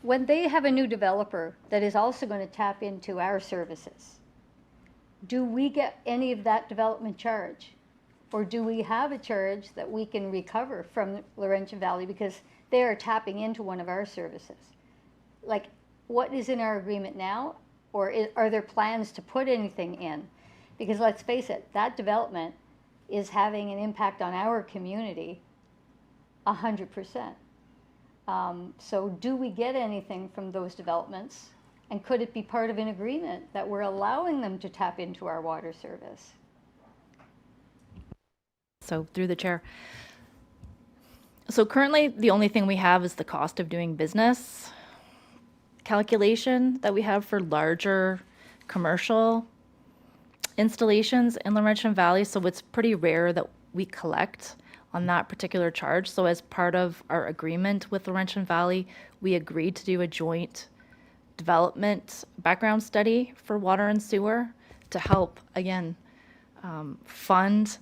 when they have a new developer that is also going to tap into our services, do we get any of that development charge? Or do we have a charge that we can recover from Laurentian Valley because they are tapping into one of our services? Like, what is in our agreement now? Or are there plans to put anything in? Because let's face it, that development is having an impact on our community 100%. So do we get anything from those developments? And could it be part of an agreement that we're allowing them to tap into our water service? So through the chair. So currently, the only thing we have is the cost of doing business calculation that we have for larger commercial installations in Laurentian Valley. So it's pretty rare that we collect on that particular charge. So as part of our agreement with Laurentian Valley, we agreed to do a joint development background study for water and sewer to help, again, fund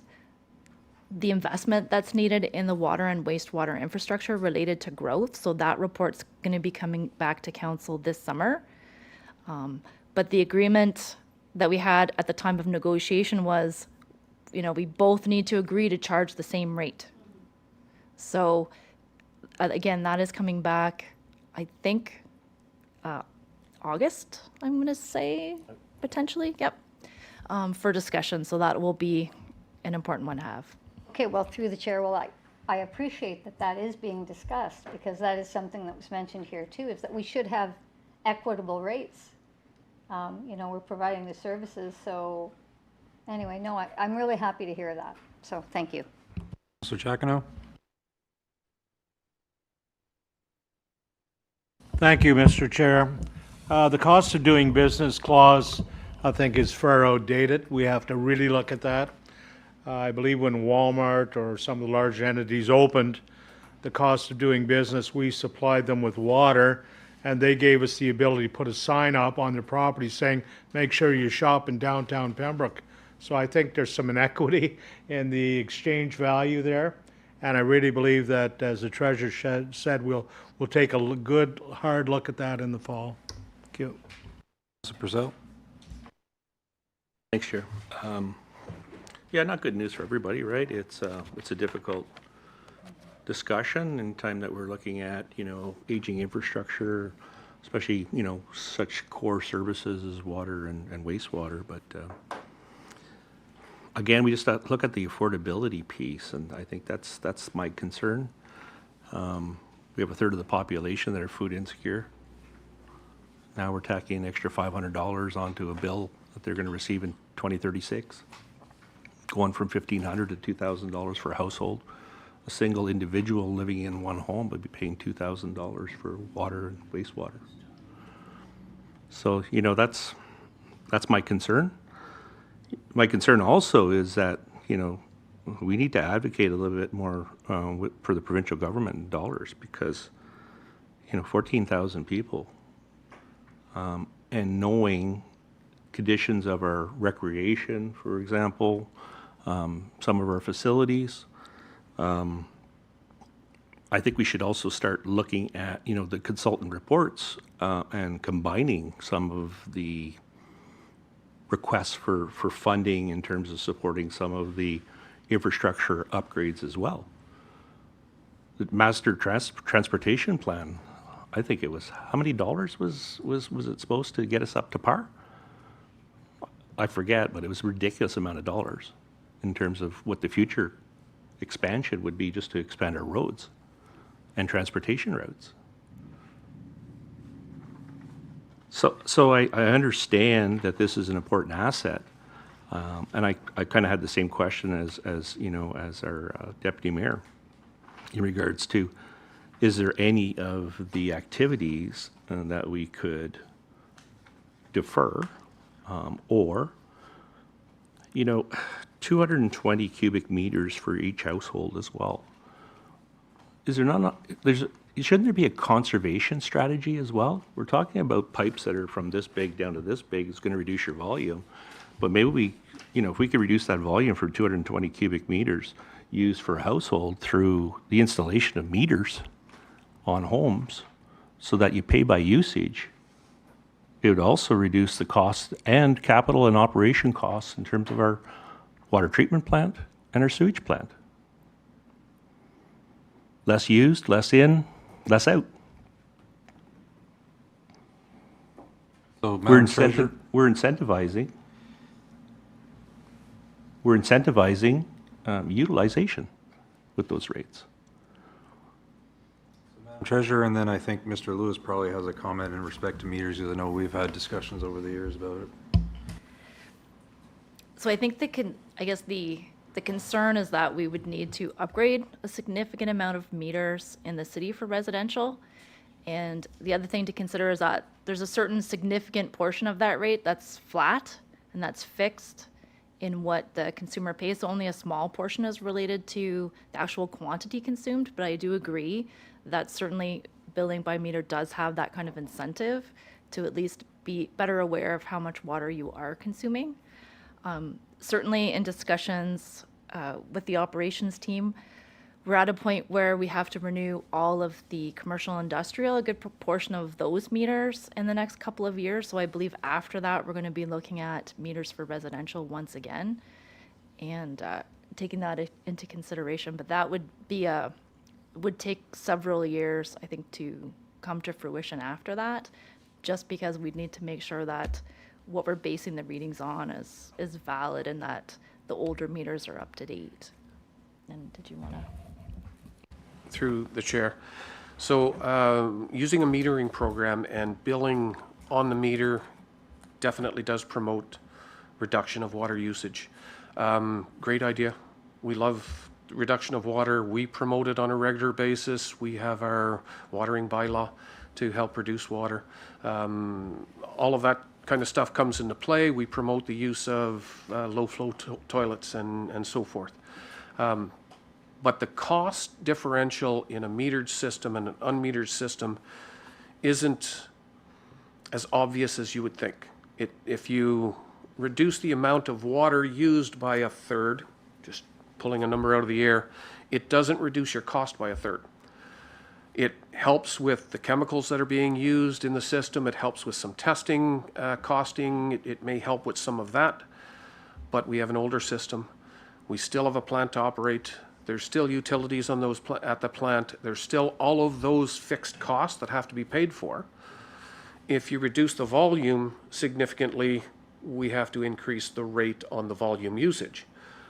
the investment that's needed in the water and wastewater infrastructure related to growth. So that report's going to be coming back to council this summer. But the agreement that we had at the time of negotiation was, we both need to agree to charge the same rate. So again, that is coming back, I think, August, I'm going to say, potentially, yep, for discussion. So that will be an important one to have. Okay, well, through the chair, well, I appreciate that that is being discussed, because that is something that was mentioned here too, is that we should have equitable rates. We're providing the services, so anyway, no, I'm really happy to hear that. So thank you. Councillor Giacono? Thank you, Mr. Chair. The cost of doing business clause, I think, is far outdated. We have to really look at that. I believe when Walmart or some of the large entities opened, the cost of doing business, we supplied them with water, and they gave us the ability to put a sign up on their property saying, make sure you shop in downtown Pembroke. So I think there's some inequity in the exchange value there. And I really believe that, as the treasurer said, we'll take a good, hard look at that in the fall. Thank you. Councillor Purcell? Thanks, Chair. Yeah, not good news for everybody, right? It's a difficult discussion in time that we're looking at, aging infrastructure, especially, such core services as water and wastewater. But again, we just look at the affordability piece, and I think that's my concern. We have a third of the population that are food insecure. Now we're tacking an extra $500 onto a bill that they're going to receive in 2036. Going from $1,500 to $2,000 for a household. A single individual living in one home would be paying $2,000 for water and wastewater. So, that's my concern. My concern also is that, we need to advocate a little bit more for the provincial government in dollars, because, 14,000 people, and knowing conditions of our recreation, for example, some of our facilities. I think we should also start looking at, the consultant reports and combining some of the requests for funding in terms of supporting some of the infrastructure upgrades as well. The master transportation plan, I think it was, how many dollars was it supposed to get us up to par? I forget, but it was a ridiculous amount of dollars in terms of what the future expansion would be just to expand our roads and transportation routes. So I understand that this is an important asset, and I kind of had the same question as our deputy mayor in regards to, is there any of the activities that we could defer, or 220 cubic meters for each household as well. Is there not? shouldn't there be a conservation strategy as well? We're talking about pipes that are from this big down to this big. It's going to reduce your volume. But maybe we, if we could reduce that volume from 220 cubic meters used for a household through the installation of meters on homes so that you pay by usage, it would also reduce the cost and capital and operation costs in terms of our water treatment plant and our sewage plant. Less used, less in, less out. So, We're, Madam Treasurer, we're incentivizing utilization with those rates. Treasurer, and then I think Mr. Lewis probably has a comment in respect to meters, because I know we've had discussions over the years about it. So I think the concern is that we would need to upgrade a significant amount of meters in the city for residential. And the other thing to consider is that there's a certain significant portion of that rate that's flat and that's fixed in what the consumer pays. So only a small portion is related to the actual quantity consumed. But I do agree that certainly billing by meter does have that kind of incentive to at least be better aware of how much water you are consuming. Certainly in discussions with the operations team, we're at a point where we have to renew all of the commercial industrial, a good proportion of those meters in the next couple of years. So I believe after that, we're going to be looking at meters for residential once again and taking that into consideration. But that would take several years, I think, to come to fruition after that, just because we'd need to make sure that what we're basing the readings on is valid and that the older meters are up to date. And did you want to? Through the chair. So using a metering program and billing on the meter definitely does promote reduction of water usage. Great idea. We love reduction of water. We promote it on a regular basis. We have our watering bylaw to help reduce water. All of that kind of stuff comes into play. We promote the use of low-flow toilets and so forth. But the cost differential in a metered system and an unmetered system isn't as obvious as you would think. If you reduce the amount of water used by a third, just pulling a number out of the air, it doesn't reduce your cost by a third. It helps with the chemicals that are being used in the system. It helps with some testing costing. It may help with some of that, but we have an older system. We still have a plant to operate. There's still utilities on those at the plant. There's still all of those fixed costs that have to be paid for. If you reduce the volume significantly, we have to increase the rate on the volume usage.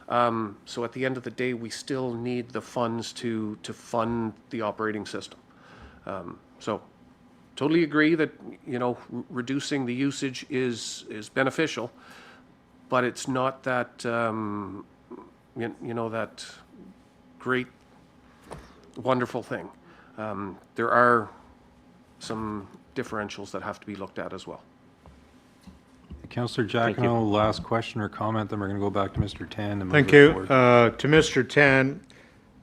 So at the end of the day, we still need the funds to fund the operating system. So totally agree that, reducing the usage is beneficial, but it's not that, that great, wonderful thing. There are some differentials that have to be looked at as well. Councillor Giacono, last question or comment, then we're going to go back to Mr. Tan. And Thank move you. it forward. To Mr. Tan,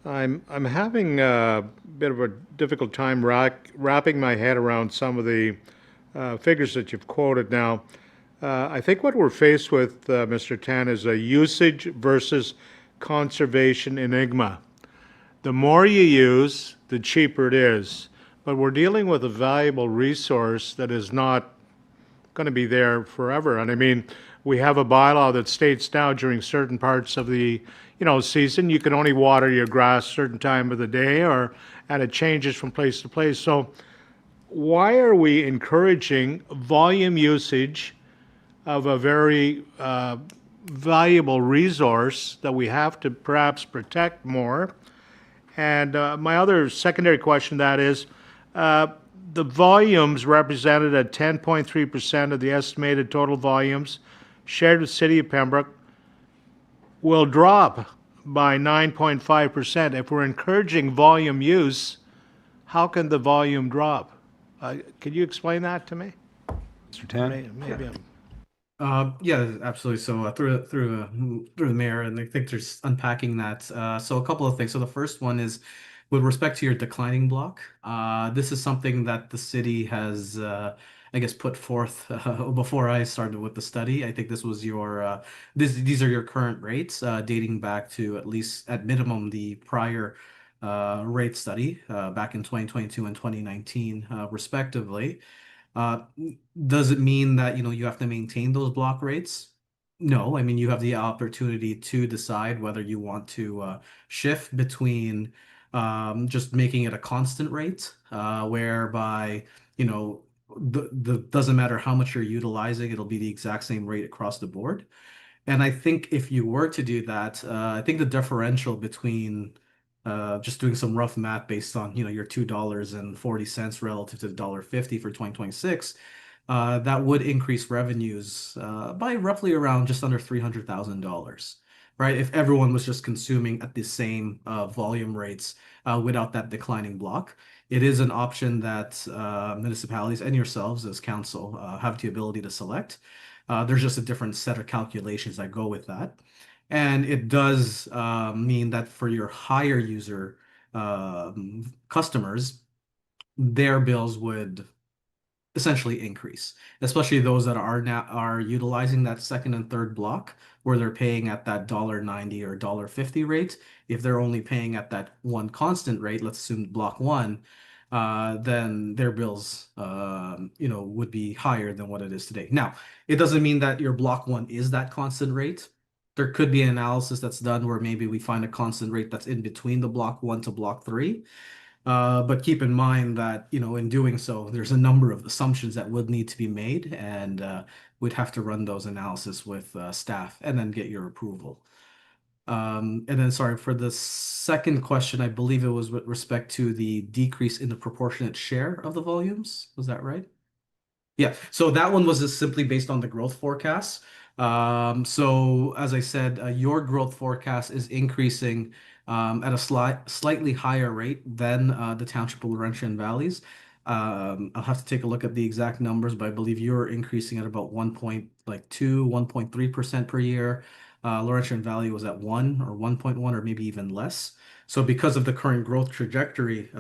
I'm having a bit of a difficult time wrapping my head around some of the figures that you've quoted now. I think what we're faced with, Mr. Tan, is a usage versus conservation enigma. The more you use, the cheaper it is. But we're dealing with a valuable resource that is not going to be there forever. And I mean, we have a bylaw that states now during certain parts of the season, you can only water your grass certain time of the day, and it changes from place to place. So why are we encouraging volume usage of a very valuable resource that we have to perhaps protect more? And my other secondary question to that is, the volumes represented at 10.3% of the estimated total volumes shared with City of Pembroke will drop by 9.5%. If we're encouraging volume use, how can the volume drop? Could you explain that to me? Mr. Tan? Maybe Yeah, absolutely. So through the mayor, and I think there's unpacking that. So a couple of things. So the first one is With respect to your declining block, this is something that the city has, I guess, put forth before I started with the study. I think this was these are your current rates, dating back to at least, at minimum, the prior rate study back in 2022 and 2019, respectively. Uh, does it mean that, you have to maintain those block rates? No, I mean, you have the opportunity to decide whether you want to shift between just making it a constant rate, whereby, the doesn't matter how much you're utilizing, it'll be the exact same rate across the board. And I think if you were to do that, I think the differential between just doing some rough math based on, your $2.40 relative to the $1.50 for 2026, that would increase revenues by roughly around just under $300,000, right? If everyone was just consuming at the same volume rates without that declining block. It is an option that municipalities and yourselves as council have the ability to select. There's just a different set of calculations that go with that. And it does mean that for your higher user customers, their bills would essentially increase, especially those that are utilizing that second and third block where they're paying at that $1.90 or $1.50 rate. If they're only paying at that one constant rate, let's assume block one, then their bills, would be higher than what it is today. Now, it doesn't mean that your block one is that constant rate. There could be an analysis that's done where maybe we find a constant rate that's in between the block one to block three. But keep in mind that, in doing so, there's a number of assumptions that would need to be made, and we'd have to run those analysis with staff and then get your approval. And then, sorry, for the second question, I believe it was with respect to the decrease in the proportionate share of the volumes. Was that right? Yeah, so that one was just simply based on the growth forecast. So as I said, your growth forecast is increasing at a slightly higher rate than the Township of Laurentian Valleys. I'll have to take a look at the exact numbers, but I believe you're increasing at about 1.3% per year. Laurentian Valley was at 1 or 1.1 or maybe even less. So because of the current growth trajectory,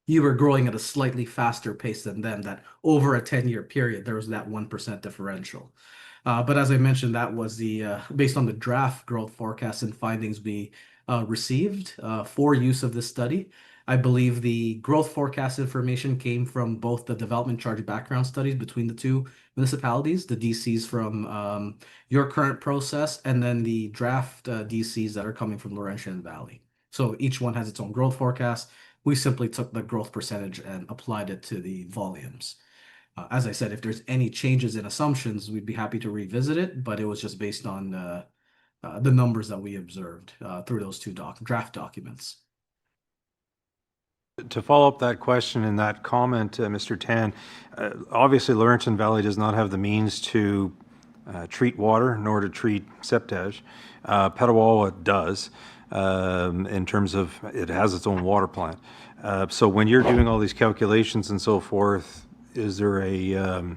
you were growing at a slightly faster pace than them, that over a 10-year period, there was that 1% differential. But as I mentioned, that was based on the draft growth forecast and findings we received for use of this study. I believe the growth forecast information came from both the development charge background studies between the two municipalities, the DCs from your current process, and then the draft DCs that are coming from Laurentian Valley. So each one has its own growth forecast. We simply took the growth percentage and applied it to the volumes. As I said, if there's any changes in assumptions, we'd be happy to revisit it, but it was just based on the numbers that we observed through those two draft documents. To follow up that question and that comment, Mr. Tan, obviously Laurentian Valley does not have the means to treat water nor to treat septage. Petawawa does, in terms of it has its own water plant. So when you're doing all these calculations and so forth, is there a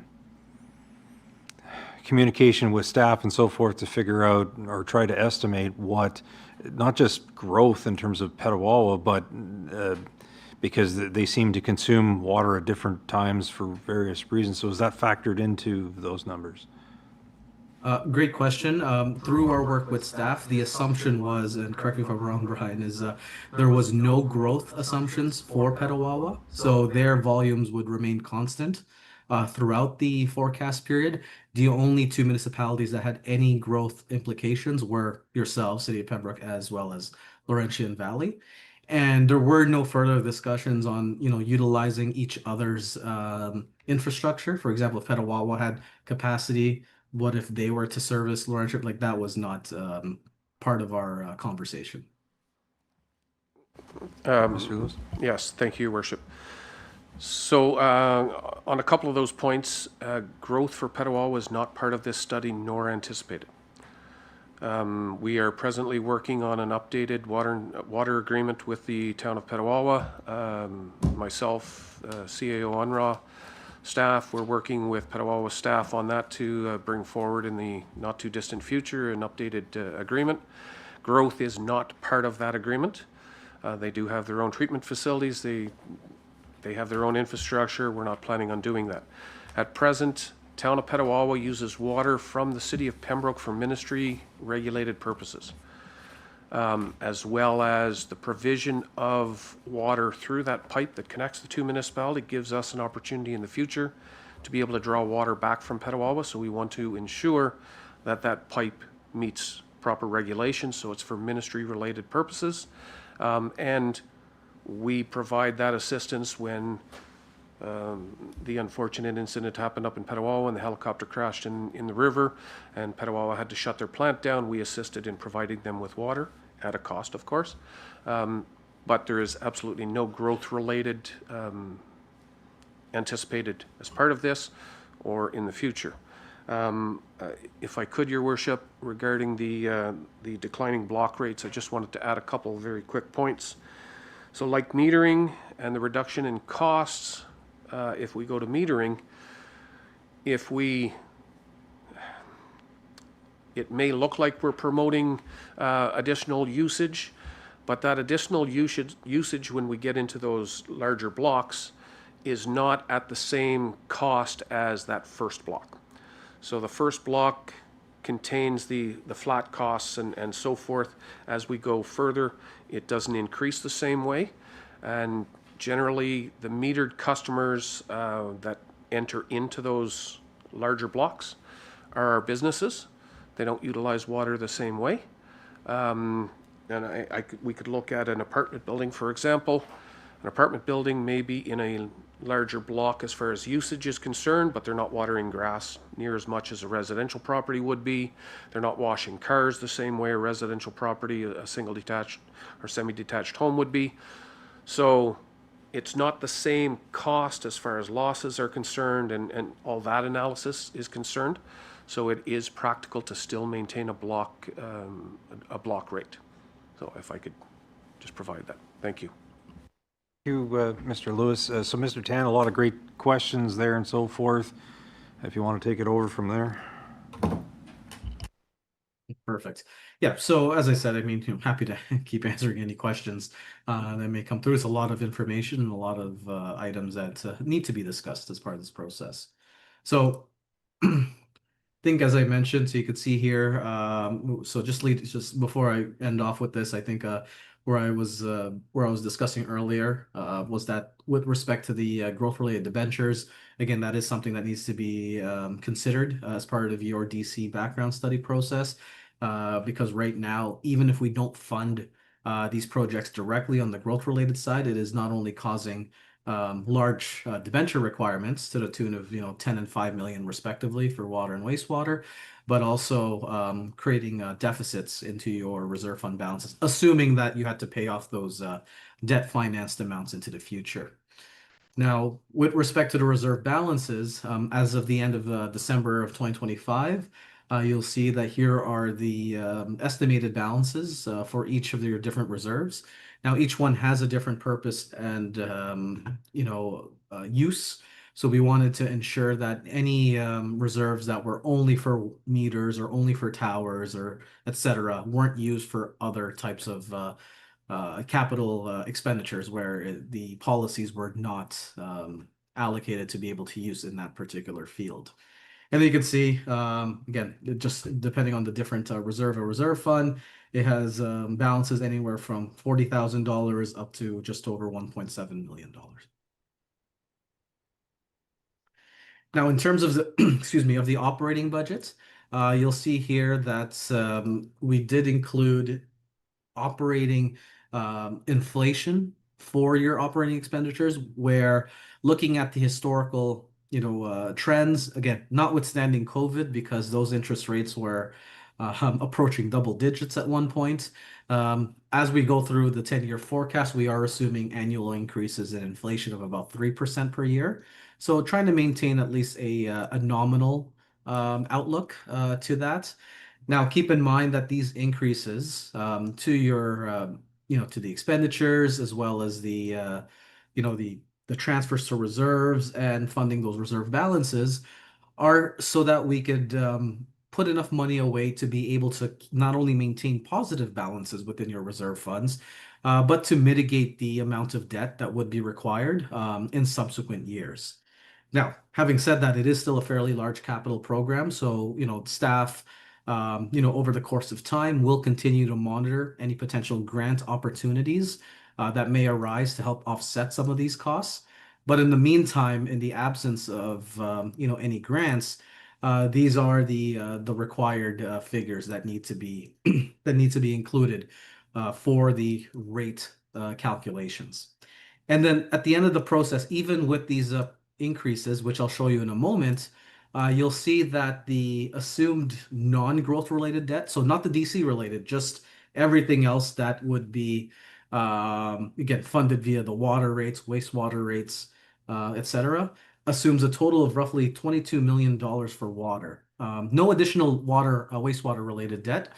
communication with staff and so forth to figure out or try to estimate what, not just growth in terms of Petawawa, but because they seem to consume water at different times for various reasons. So is that factored into those numbers? Great question. Through our work with staff, the assumption was, and correct me if I'm wrong, Brian, is there was no growth assumptions for Petawawa, so their volumes would remain constant throughout the forecast period. The only two municipalities that had any growth implications were yourselves, City of Pembroke, as well as Laurentian Valley. And there were no further discussions on, utilizing each other's infrastructure. For example, if Petawawa had capacity, what if they were to service Laurentian? Like that was not part of our conversation. Mr. Lewis? Yes, thank you, Your Worship. So on a couple of those points, growth for Petawawa was not part of this study nor anticipated. We are presently working on an updated water agreement with the town of Petawawa. Myself, CAO UNRWA staff, we're working with Petawawa staff on that to bring forward in the not too distant future an updated agreement. Growth is not part of that agreement. They do have their own treatment facilities. They have their own infrastructure. We're not planning on doing that. At present, Town of Petawawa uses water from the City of Pembroke for ministry-regulated purposes, as well as the provision of water through that pipe that connects the two municipalities gives us an opportunity in the future to be able to draw water back from Petawawa. So we want to ensure that that pipe meets proper regulations, so it's for ministry-related purposes. And we provide that assistance when the unfortunate incident happened up in Petawawa and the helicopter crashed in the river and Petawawa had to shut their plant down. We assisted in providing them with water at a cost, of course. But there is absolutely no growth-related anticipated as part of this or in the future. If I could, Your Worship, regarding the declining block rates, I just wanted to add a couple of very quick points. So like metering and the reduction in costs, if we go to metering, it may look like we're promoting additional usage, but that additional usage when we get into those larger blocks is not at the same cost as that first block. So the first block contains the flat costs and so forth. As we go further, it doesn't increase the same way. And generally, the metered customers that enter into those larger blocks are our businesses. They don't utilize water the same way. And we could look at an apartment building, for example. An apartment building may be in a larger block as far as usage is concerned, but they're not watering grass near as much as a residential property would be. They're not washing cars the same way a residential property, a single detached or semi-detached home would be. So it's not the same cost as far as losses are concerned and all that analysis is concerned. So it is practical to still maintain a block rate. So if I could just provide that. Thank you. Thank you, Mr. Lewis. So, Mr. Tan, a lot of great questions there and so forth. If you want to take it over from there. Perfect. Yeah. So as I said, I mean, happy to keep answering any questions that may come through. It's a lot of information and a lot of items that need to be discussed as part of this process. So I think, as I mentioned, so you could see here, so just before I end off with this, I think where I was discussing earlier was that with respect to the growth-related debentures, again, that is something that needs to be considered as part of your DC background study process, because right now, even if we don't fund these projects directly on the growth-related side, it is not only causing large debenture requirements to the tune of 10 and 5 million respectively for water and wastewater, but also creating deficits into your reserve fund balances, assuming that you had to pay off those debt financed amounts into the future. Now, with respect to the reserve balances, as of the end of December of 2025, you'll see that here are the estimated balances for each of your different reserves. Now, each one has a different purpose and use. So we wanted to ensure that any reserves that were only for meters or only for towers or etc. weren't used for other types of capital expenditures where the policies were not allocated to be able to use in that particular field. And then you can see, again, just depending on the different reserve fund, it has balances anywhere from $40,000 up to just over $1.7 million. Now, in terms of the, excuse me, of the operating budget, you'll see here that we did include operating inflation for your operating expenditures, where looking at the historical trends, again, notwithstanding COVID, because those interest rates were approaching double digits at one point. As we go through the 10-year forecast, we are assuming annual increases in inflation of about 3% per year. So trying to maintain at least a nominal outlook to that. Now, keep in mind that these increases to your, to the expenditures as well as the transfers to reserves and funding those reserve balances are so that we could put enough money away to be able to not only maintain positive balances within your reserve funds, but to mitigate the amount of debt that would be required in subsequent years. Now, having said that, it is still a fairly large capital program, so staff, over the course of time, will continue to monitor any potential grant opportunities that may arise to help offset some of these costs. But in the meantime, in the absence of any grants, these are the required figures that need to be that need to be included for the rate calculations. And then at the end of the process, even with these increases, which I'll show you in a moment, you'll see that the assumed non-growth related debt, so not the DC related, just everything else that would be, again, funded via the water rates, wastewater rates, etc., assumes a total of roughly $22 million for water. No additional wastewater related debt,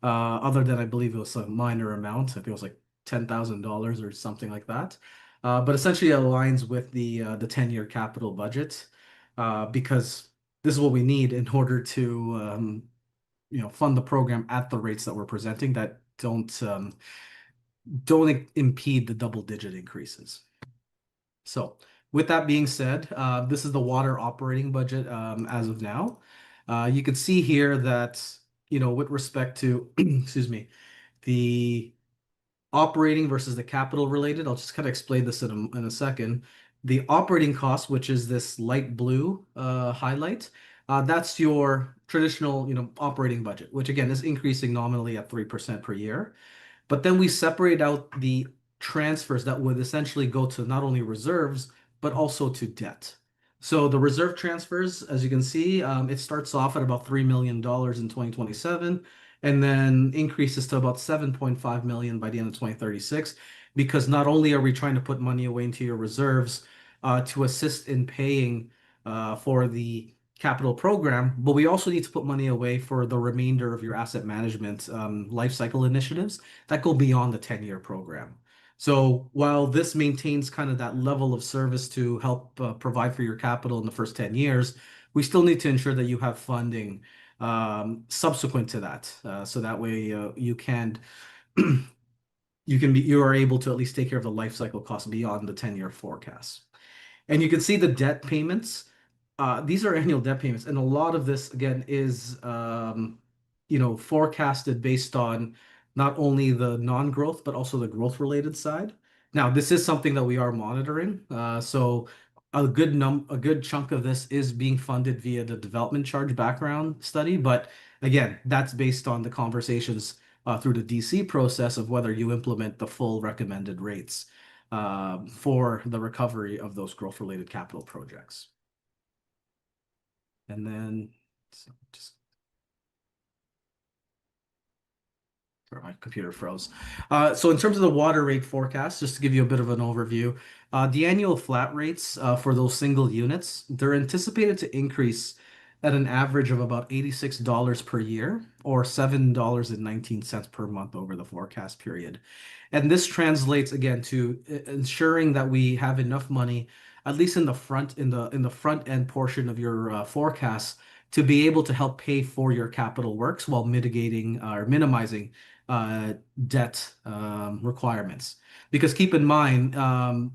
other than I believe it was a minor amount. I think it was like $10,000 or something like that. But essentially aligns with the 10-year capital budget, because this is what we need in order to fund the program at the rates that we're presenting that don't impede the double-digit increases. So with that being said, this is the water operating budget as of now. You can see here that with respect to excuse me, the operating versus the capital related. I'll just kind of explain this in a second. The operating cost, which is this light blue highlight, that's your traditional, operating budget, which again is increasing nominally at 3% per year. But then we separate out the transfers that would essentially go to not only reserves, but also to debt. So the reserve transfers, as you can see, it starts off at about $3 million in 2027 and then increases to about 7.5 million by the end of 2036, because not only are we trying to put money away into your reserves to assist in paying for the capital program, but we also need to put money away for the remainder of your asset management life cycle initiatives that go beyond the 10-year program. So while this maintains kind of that level of service to help provide for your capital in the first 10 years, we still need to ensure that you have funding subsequent to that, so that way you are able to at least take care of the life cycle costs beyond the 10-year forecast. And you can see the debt payments. These are annual debt payments, and a lot of this again is forecasted based on not only the non-growth but also the growth-related side. Now, this is something that we are monitoring. So a good chunk of this is being funded via the development charge background study, but again, that's based on the conversations through the DC process of whether you implement the full recommended rates for the recovery of those growth-related capital projects. And then, sorry, my computer froze. So in terms of the water rate forecast, just to give you a bit of an overview, the annual flat rates for those single units, they're anticipated to increase at an average of about $86 per year or $7.19 per month over the forecast period. And this translates again to ensuring that we have enough money, at least in the front end portion of your forecast, to be able to help pay for your capital works while mitigating or minimizing debt requirements. Because keep in mind,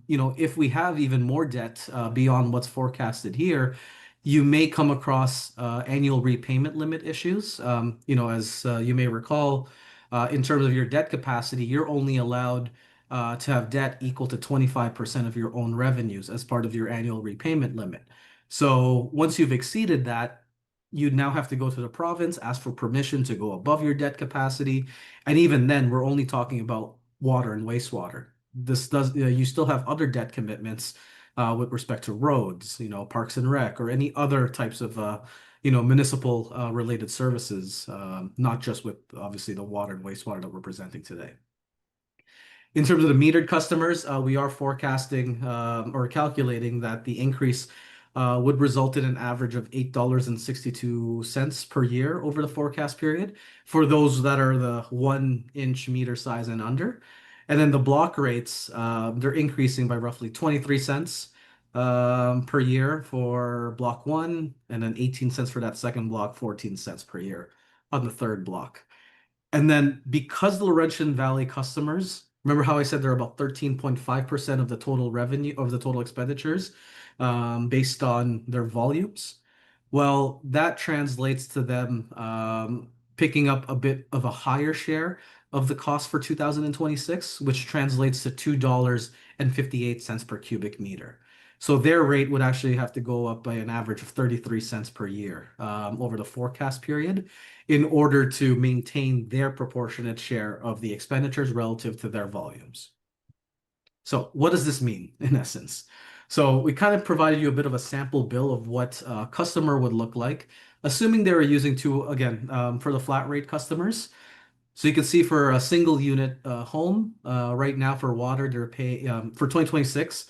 if we have even more debt beyond what's forecasted here, you may come across annual repayment limit issues. As you may recall, in terms of your debt capacity, you're only allowed to have debt equal to 25% of your own revenues as part of your annual repayment limit. So once you've exceeded that, you now have to go to the province, ask for permission to go above your debt capacity. And even then, we're only talking about water and wastewater. You still have other debt commitments with respect to roads, parks and rec, or any other types of, municipal related services, not just with obviously the water and wastewater that we're presenting today. In terms of the metered customers, we are forecasting or calculating that the increase would result in an average of $8.62 per year over the forecast period for those that are the 1-inch meter size and under. And then the block rates, they're increasing by roughly 23 cents per year for block 1, and then 18 cents for that second block, 14 cents per year on the third block. And then because the Laurentian Valley customers Remember how I said they're about 13.5% of the total revenue of the total expenditures, based on their volumes? Well, that translates to them picking up a bit of a higher share of the cost for 2026, which translates to $2.58 per cubic meter. So their rate would actually have to go up by an average of 33 cents per year over the forecast period in order to maintain their proportionate share of the expenditures relative to their volumes. So what does this mean in essence? So we kind of provided you a bit of a sample bill of what a customer would look like, assuming they were using again, for the flat rate customers. So you can see for a single unit home, right now for water, they're paying for 2026,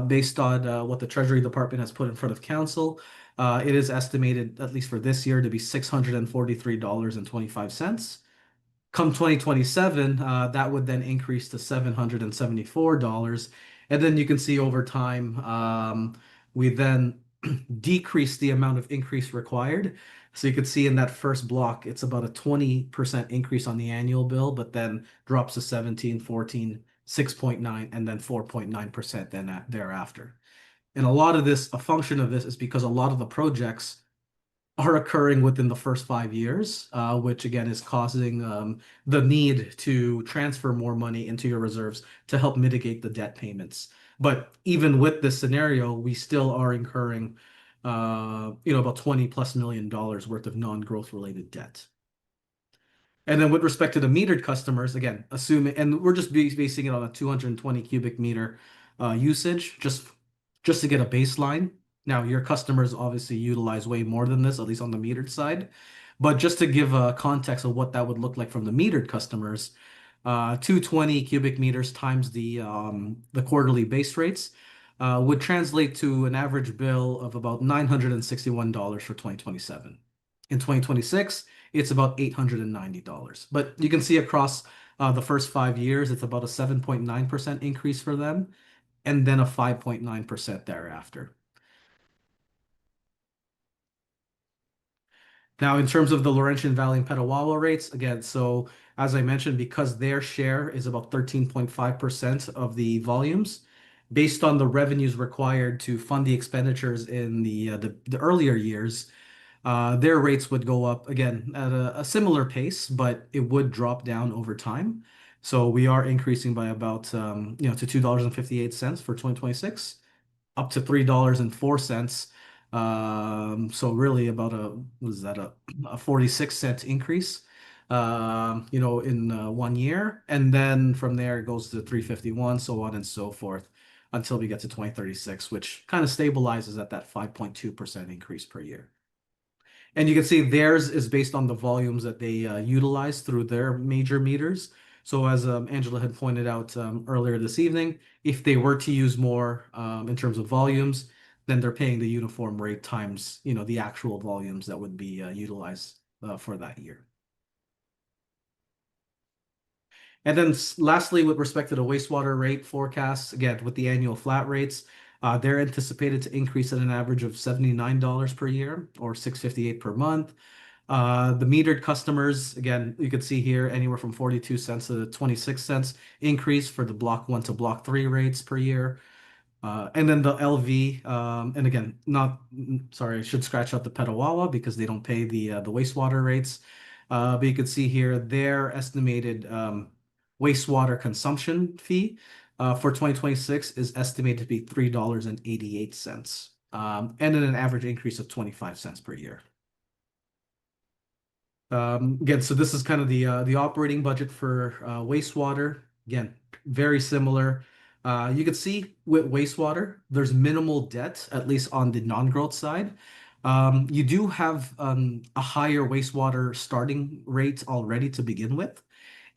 based on what the Treasury Department has put in front of council. It is estimated, at least for this year, to be $643.25. Come 2027, that would then increase to $774. And then you can see over time, we then decrease the amount of increase required. So you can see in that first block, it's about a 20% increase on the annual bill, but then drops to 17, 14, 6.9, and then 4.9% then thereafter. And a function of this is because a lot of the projects are occurring within the first 5 years, which again is causing the need to transfer more money into your reserves to help mitigate the debt payments. But even with this scenario, we still are incurring, about $20+ million worth of non-growth related debt. And then with respect to the metered customers, again, assuming, and we're just basing it on a 220 cubic meter usage, just to get a baseline. Now, your customers obviously utilize way more than this, at least on the metered side. But just to give a context of what that would look like from the metered customers, 220 cubic meters times the quarterly base rates would translate to an average bill of about $961 for 2027. In 2026, it's about $890. But you can see across the first 5 years, it's about a 7.9% increase for them, and then a 5.9% thereafter. Now, in terms of the Laurentian Valley and Petawawa rates, again, so as I mentioned, because their share is about 13.5% of the volumes, based on the revenues required to fund the expenditures in the earlier years, their rates would go up again at a similar pace, but it would drop down over time. So we are increasing by about to $2.58 for 2026, up to $3.04. So really about a 46-cent increase, in 1 year. And then from there it goes to 351, so on and so forth, until we get to 2036, which kind of stabilizes at that 5.2% increase per year. And you can see theirs is based on the volumes that they utilize through their major meters. So as Angela had pointed out earlier this evening, if they were to use more in terms of volumes, then they're paying the uniform rate times the actual volumes that would be utilized for that year. And then lastly, with respect to the wastewater rate forecasts, again, with the annual flat rates, they're anticipated to increase at an average of $79 per year or $658 per month. The metered customers, again, you can see here anywhere from 42 cents to 26 cents increase for the block 1 to block 3 rates per year. And then the LV, and again, sorry, I should scratch out the Petawawa because they don't pay the wastewater rates. But you can see here their estimated wastewater consumption fee for 2026 is estimated to be $3.88, and then an average increase of 25 cents per year. Again, so this is kind of the operating budget for wastewater. Again, very similar. You can see with wastewater, there's minimal debt, at least on the non-growth side. You do have a higher wastewater starting rate already to begin with.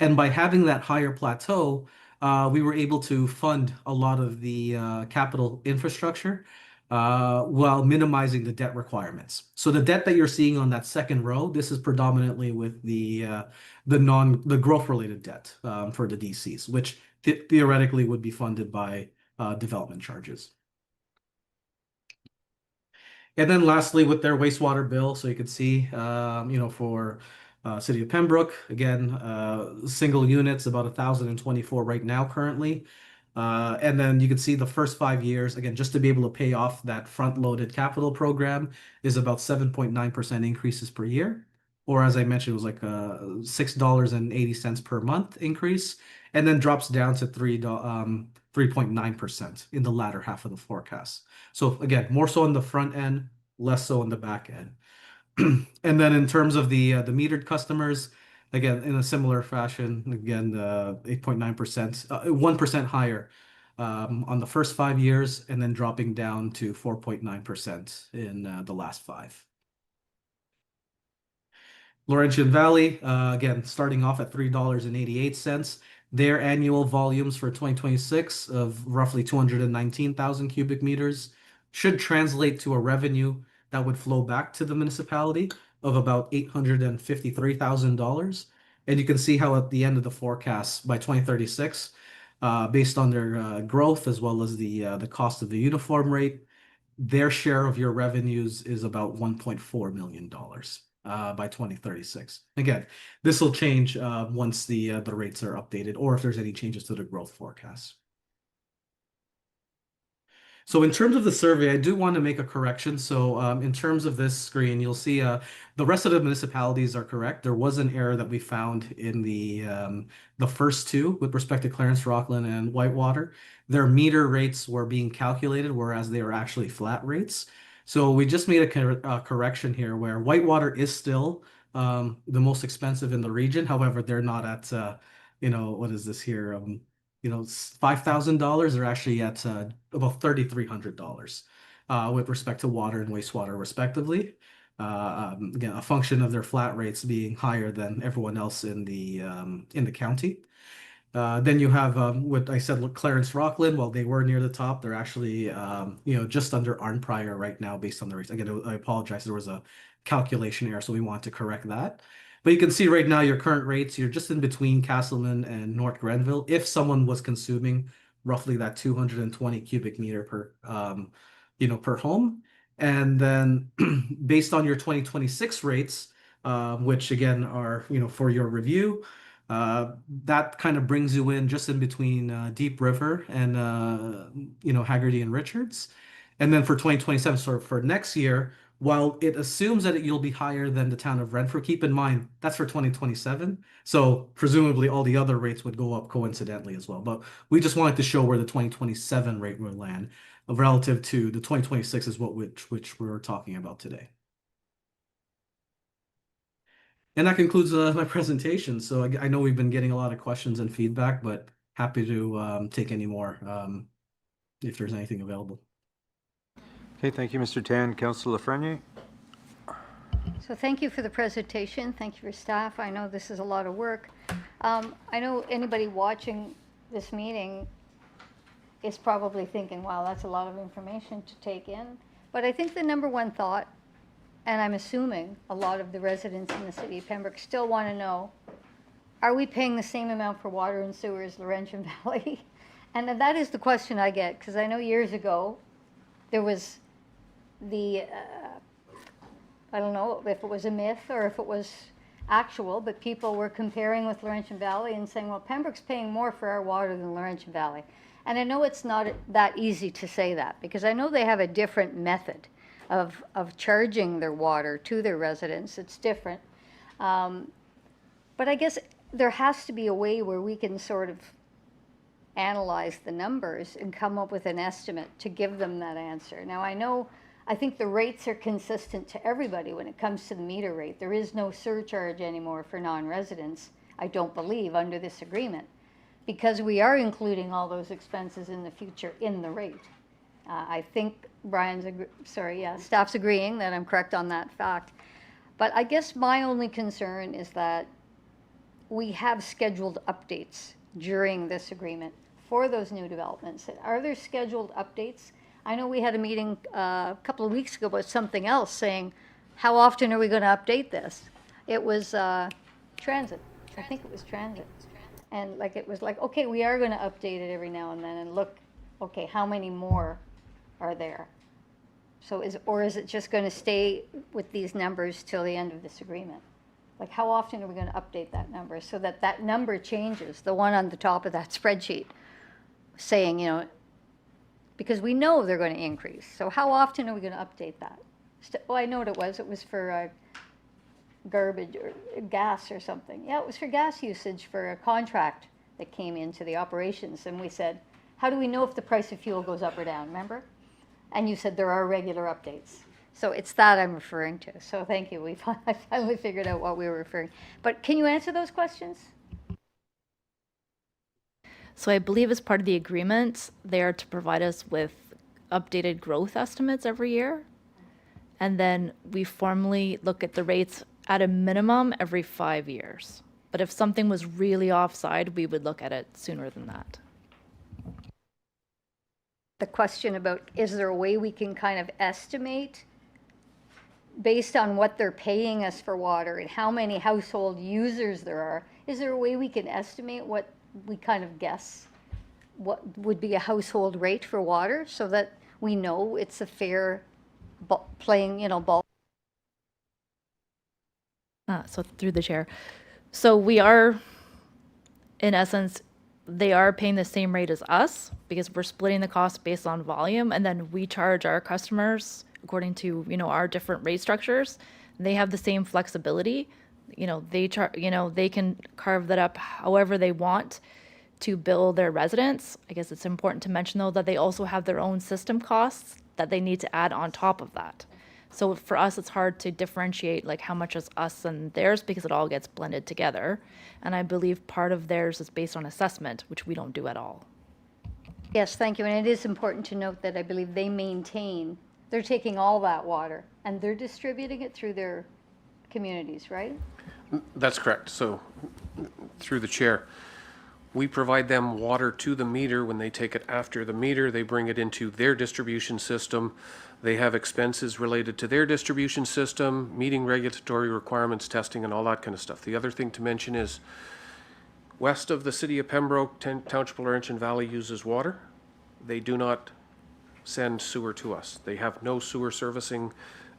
And by having that higher plateau, we were able to fund a lot of the capital infrastructure while minimizing the debt requirements. So the debt that you're seeing on that second row, this is predominantly with the growth-related debt for the DCs, which theoretically would be funded by development charges. And then lastly, with their wastewater bill, so you can see, for City of Pembroke, again, single units, about 1,024 right now currently. And then you can see the first 5 years, again, just to be able to pay off that front-loaded capital program is about 7.9% increases per year. Or as I mentioned, it was like $6.80 per month increase, and then drops down to 3.9% in the latter half of the forecast. So again, more so on the front end, less so on the back end. And then in terms of the metered customers, again, in a similar fashion, again, 8.9%, 1% higher on the first 5 years, and then dropping down to 4.9% in the last 5. Laurentian Valley, again, starting off at $3.88. Their annual volumes for 2026 of roughly 219,000 cubic meters should translate to a revenue that would flow back to the municipality of about $853,000. And you can see how at the end of the forecast by 2036, based on their growth as well as the cost of the uniform rate, their share of your revenues is about $1.4 million by 2036. Again, this will change once the rates are updated or if there's any changes to the growth forecast. So in terms of the survey, I do want to make a correction. So in terms of this screen, you'll see the rest of the municipalities are correct. There was an error that we found in the first two with respect to Clarence, Rockland, and Whitewater. Their meter rates were being calculated, whereas they were actually flat rates. So we just made a correction here where Whitewater is still the most expensive in the region. However, they're not at, what is this here? $5,000. They're actually at about $3,300 with respect to water and wastewater, respectively. Again, a function of their flat rates being higher than everyone else in the county. Then you have what I said, Clarence Rockland. While they were near the top, they're actually just under Arnprior right now based on the rates. Again, I apologize. There was a calculation error, so we want to correct that. But you can see right now your current rates, you're just in between Castleman and North Grenville. If someone was consuming roughly that 220 cubic meter per home. And then based on your 2026 rates, which again are, for your review, that kind of brings you in just in between Deep River and, Haggerty and Richards. And then for 2027, so for next year, while it assumes that you'll be higher than the town of Renfrew, keep in mind that's for 2027. So presumably all the other rates would go up coincidentally as well. But we just wanted to show where the 2027 rate will land relative to the 2026 is which we're talking about today. And that concludes my presentation. So I know we've been getting a lot of questions and feedback, but happy to take any more if there's anything available. Okay, thank you, Mr. Tan. Councillor Lafreniere? So thank you for the presentation. Thank you for staff. I know this is a lot of work. I know anybody watching this meeting is probably thinking, wow, that's a lot of information to take in. But I think the number one thought, and I'm assuming a lot of the residents in the city of Pembroke still want to know, are we paying the same amount for water and sewer as Laurentian Valley? And that is the question I get, because I know years ago there was the, I don't know if it was a myth or if it was actual, but people were comparing with Laurentian Valley and saying, well, Pembroke's paying more for our water than Laurentian Valley. And I know it's not that easy to say that, because I know they have a different method of charging their water to their residents. It's different. But I guess there has to be a way where we can sort of analyze the numbers and come up with an estimate to give them that answer. Now, I think the rates are consistent to everybody when it comes to the meter rate. There is no surcharge anymore for non-residents, I don't believe, under this agreement, because we are including all those expenses in the future in the rate. I think staff's agreeing that I'm correct on that fact. But I guess my only concern is that we have scheduled updates during this agreement for those new developments. Are there scheduled updates? I know we had a meeting a couple of weeks ago about something else saying, how often are we going to update this? It was transit. I think it was transit. And it was like, okay, we are going to update it every now and then and look, okay, how many more are there? So is it just going to stay with these numbers till the end of this agreement? Like, how often are we going to update that number so that that number changes, the one on the top of that spreadsheet, saying, you know, because we know they're going to increase. So how often are we going to update that? Well, I know what it was. It was for garbage or gas or something. Yeah, it was for gas usage for a contract that came into the operations. And we said, how do we know if the price of fuel goes up or down, remember? And you said there are regular updates. So it's that I'm referring to. So thank you. I finally figured out what we were referring. But can you answer those questions? So I believe as part of the agreement, they are to provide us with updated growth estimates every year. And then we formally look at the rates at a minimum every 5 years. But if something was really offside, we would look at it sooner than that. The question about, is there a way we can kind of estimate based on what they're paying us for water and how many household users there are? Is there a way we can estimate what we kind of guess what would be a household rate for water so that we know it's a fair playing, you know, ball? So through the chair. So we are, in essence, they are paying the same rate as us because we're splitting the cost based on volume, and then we charge our customers according to, you know, our different rate structures. They have the same flexibility. You know, they can carve that up however they want to bill their residents. I guess it's important to mention though that they also have their own system costs that they need to add on top of that. So for us, it's hard to differentiate like how much is us and theirs because it all gets blended together. And I believe part of theirs is based on assessment, which we don't do at all. Yes, thank you. And it is important to note that I believe they're taking all that water and they're distributing it through their communities, right? That's correct. So, through the chair, we provide them water to the meter. When they take it after the meter, they bring it into their distribution system. They have expenses related to their distribution system, meeting regulatory requirements, testing, and all that kind of stuff. The other thing to mention is west of the city of Pembroke, Township of Laurentian Valley uses water. They do not send sewer to us. They have no sewer servicing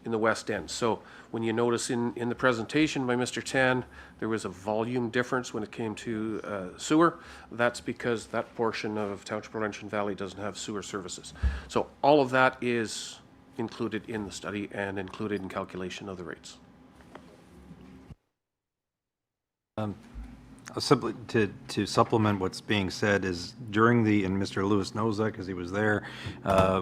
in the west end. So when you notice in the presentation by Mr. Tan, there was a volume difference when it came to sewer. That's because that portion of Township of Laurentian Valley doesn't have sewer services. So all of that is included in the study and included in calculation of the rates. Simply to supplement what's being said is and Mr. Lewis knows that because he was there,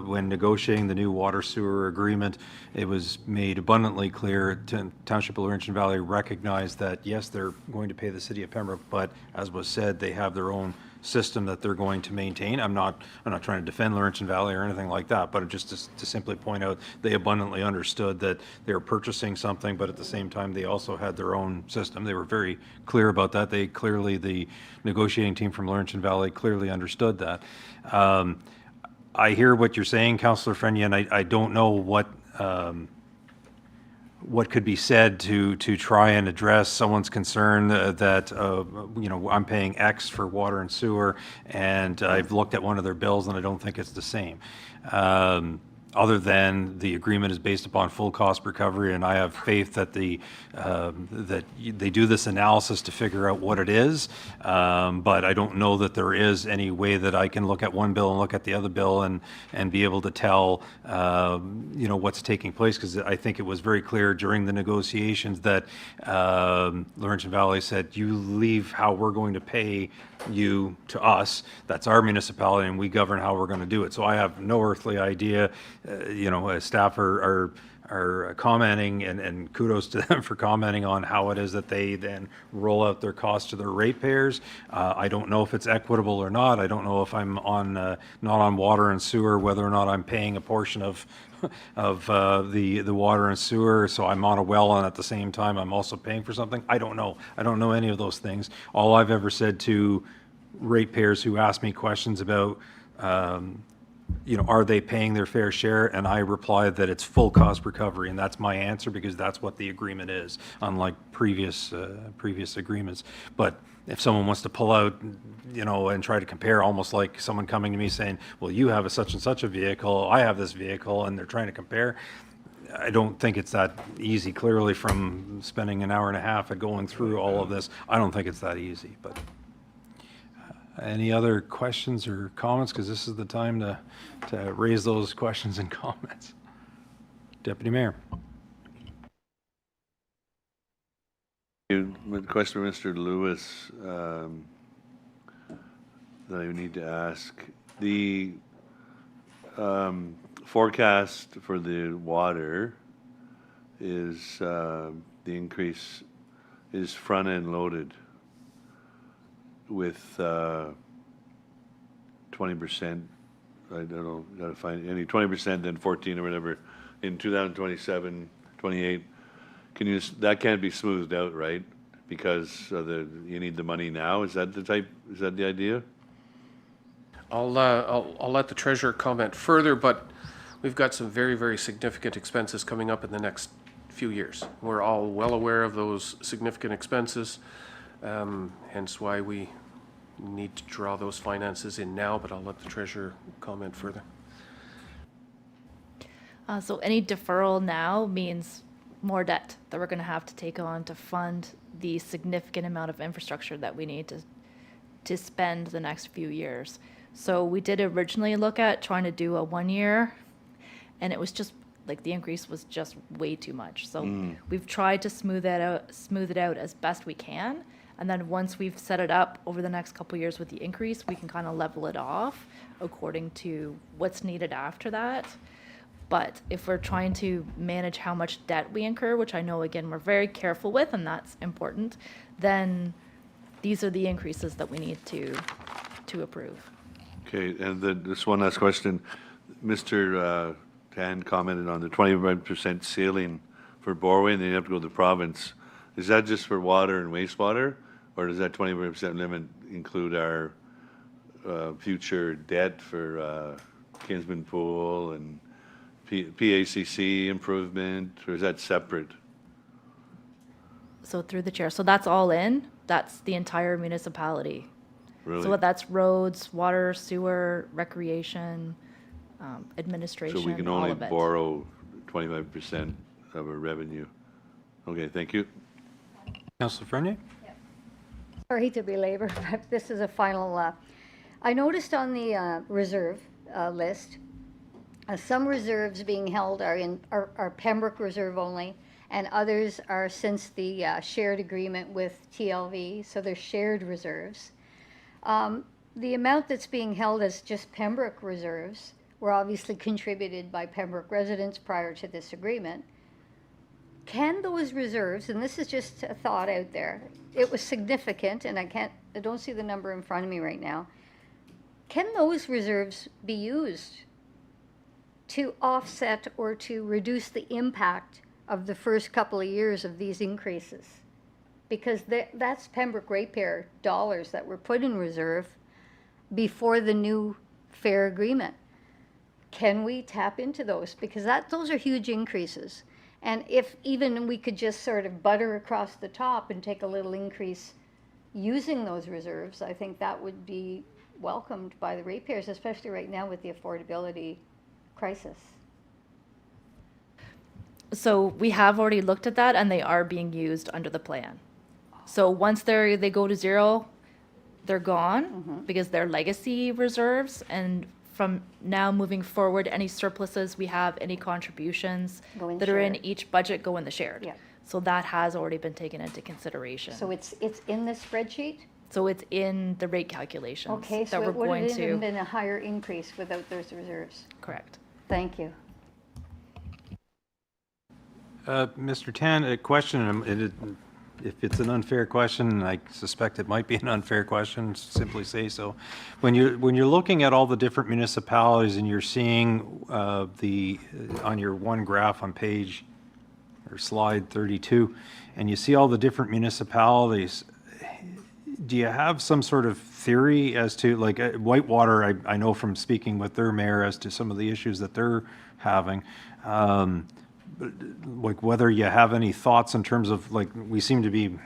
when negotiating the new water sewer agreement, it was made abundantly clear to Township of Laurentian Valley recognized that, yes, they're going to pay the city of Pembroke, but as was said, they have their own system that they're going to maintain. I'm not trying to defend Laurentian Valley or anything like that, but just to simply point out, they abundantly understood that they were purchasing something, but at the same time, they also had their own system. They were very clear about that. The negotiating team from Laurentian Valley clearly understood that. I hear what you're saying, Councillor Frenia, and I don't know what could be said to try and address someone's concern that I'm paying X for water and sewer, and I've looked at one of their bills and I don't think it's the same. Other than the agreement is based upon full cost recovery, and I have faith that that they do this analysis to figure out what it is, but I don't know that there is any way that I can look at one bill and look at the other bill and be able to tell what's taking place, because I think it was very clear during the negotiations that Laurentian Valley said, you leave how we're going to pay you to us. That's our municipality, and we govern how we're going to do it. So I have no earthly idea. Staff are commenting, and kudos to them for commenting on how it is that they then roll out their costs to their ratepayers. I don't know if it's equitable or not. I don't know if I'm not on water and sewer, whether or not I'm paying a portion of the water and sewer, so I'm on a well and at the same time I'm also paying for something. I don't know. I don't know any of those things. All I've ever said to ratepayers who ask me questions about are they paying their fair share? And I reply that it's full cost recovery, and that's my answer because that's what the agreement is, unlike previous agreements. But if someone wants to pull out, and try to compare, almost like someone coming to me saying, well, you have a such and such a vehicle, I have this vehicle, and they're trying to compare, I don't think it's that easy, clearly, from spending an hour and a half at going through all of this. I don't think it's that easy, but any other questions or comments? Because this is the time to raise those questions and comments. Deputy Mayor. Question for Mr. Lewis that I need to ask. The forecast for the water is the increase is front-end loaded with 20%. I don't know, gotta find any 20%, then 14 or whatever in 2027, 28. That can't be smoothed out, right? Because you need the money now. Is that the idea? I'll let the treasurer comment further, but we've got some very, very significant expenses coming up in the next few years. We're all well aware of those significant expenses, hence why we need to draw those finances in now, but I'll let the treasurer comment further. So any deferral now means more debt that we're going to have to take on to fund the significant amount of infrastructure that we need to spend the next few years. So we did originally look at trying to do a 1 year, and it was just like the increase was just way too much. So we've tried to smooth it out as best we can. And then once we've set it up over the next couple of years with the increase, we can kind of level it off according to what's needed after that. But if we're trying to manage how much debt we incur, which I know, again, we're very careful with, and that's important, then these are the increases that we need to approve. Okay, and then just one last question. Mr. Tan commented on the 25% ceiling for Borway, and then you have to go to the province. Is that just for water and wastewater, or does that 25% limit include our future debt for Kinsman Pool and PACC improvement, or is that separate? So through the chair, so that's all in, that's the entire municipality. Really? So that's roads, water, sewer, recreation, administration, So we can all only of it. borrow 25% of our revenue. Okay, thank you. Councillor Fernier? Sorry to belabor, but this is a final. I noticed on the reserve list, some reserves being held are Pembroke Reserve only, and others are since the shared agreement with TLV, so they're shared reserves. The amount that's being held as just Pembroke reserves were obviously contributed by Pembroke residents prior to this agreement. Can those reserves, and this is just a thought out there, it was significant, and I don't see the number in front of me right now. Can those reserves be used to offset or to reduce the impact of the first couple of years of these increases? Because that's Pembroke ratepayer dollars that were put in reserve before the new fair agreement. Can we tap into those? Because those are huge increases. And if even we could just sort of butter across the top and take a little increase using those reserves, I think that would be welcomed by the ratepayers, especially right now with the affordability crisis. So we have already looked at that, and they are being used under the plan. So once they go to zero, they're gone because they're legacy reserves, and from now moving forward, any surpluses we have, any contributions Go in that are in shared. each budget go in the shared. Yeah. So that has already been taken into consideration. So it's in this spreadsheet? So it's in the rate calculations Okay, that so we're it would going have even to, been a higher increase without those reserves. correct. Thank you. Mr. Tan, a question, and if it's an unfair question, and I suspect it might be an unfair question, simply say so. When you're looking at all the different municipalities and you're seeing on your one graph on page or slide 32, and you see all the different municipalities, do you have some sort of theory as to, like, Whitewater, I know from speaking with their mayor as to some of the issues that they're having, like whether you have any thoughts in terms of, like, we seem to be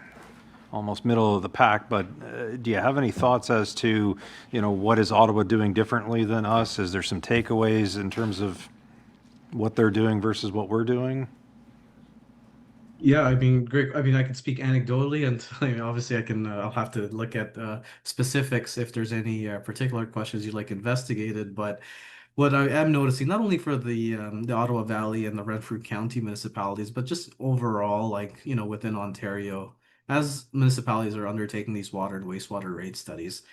almost middle of the pack, but do you have any thoughts as to, what is Ottawa doing differently than us? Is there some takeaways in terms of, what they're doing versus what we're doing? Yeah, I mean, great. I mean, I can speak anecdotally, and I mean, obviously, I can. I'll have to look at specifics if there's any particular questions you'd like investigated. But what I am noticing, not only for the Ottawa Valley and the Renfrew County municipalities, but just overall, like within Ontario, as municipalities are undertaking these water and wastewater rate studies,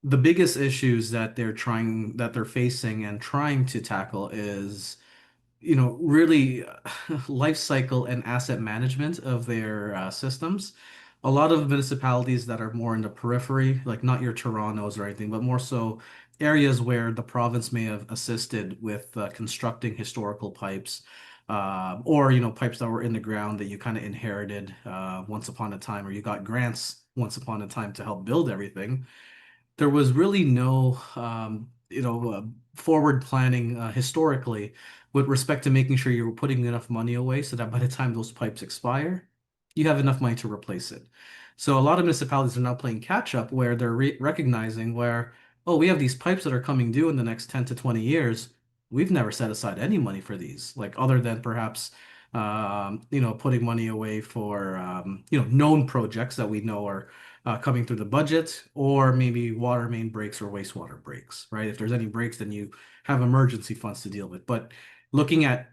the biggest issues that they're facing and trying to tackle is really life cycle and asset management of their systems. A lot of municipalities that are more in the periphery, like not your Torontos or anything, but more so areas where the province may have assisted with constructing historical pipes, or pipes that were in the ground that you kind of inherited once upon a time, or you got grants once upon a time to help build everything. There was really no forward planning historically with respect to making sure you were putting enough money away so that by the time those pipes expire, you have enough money to replace it. So a lot of municipalities are now playing catch up where they're recognizing where, oh, we have these pipes that are coming due in the next 10 to 20 years. We've never set aside any money for these, like other than perhaps putting money away for known projects that we know are coming through the budget, or maybe water main breaks or wastewater breaks, right? If there's any breaks, then you have emergency funds to deal with. But looking at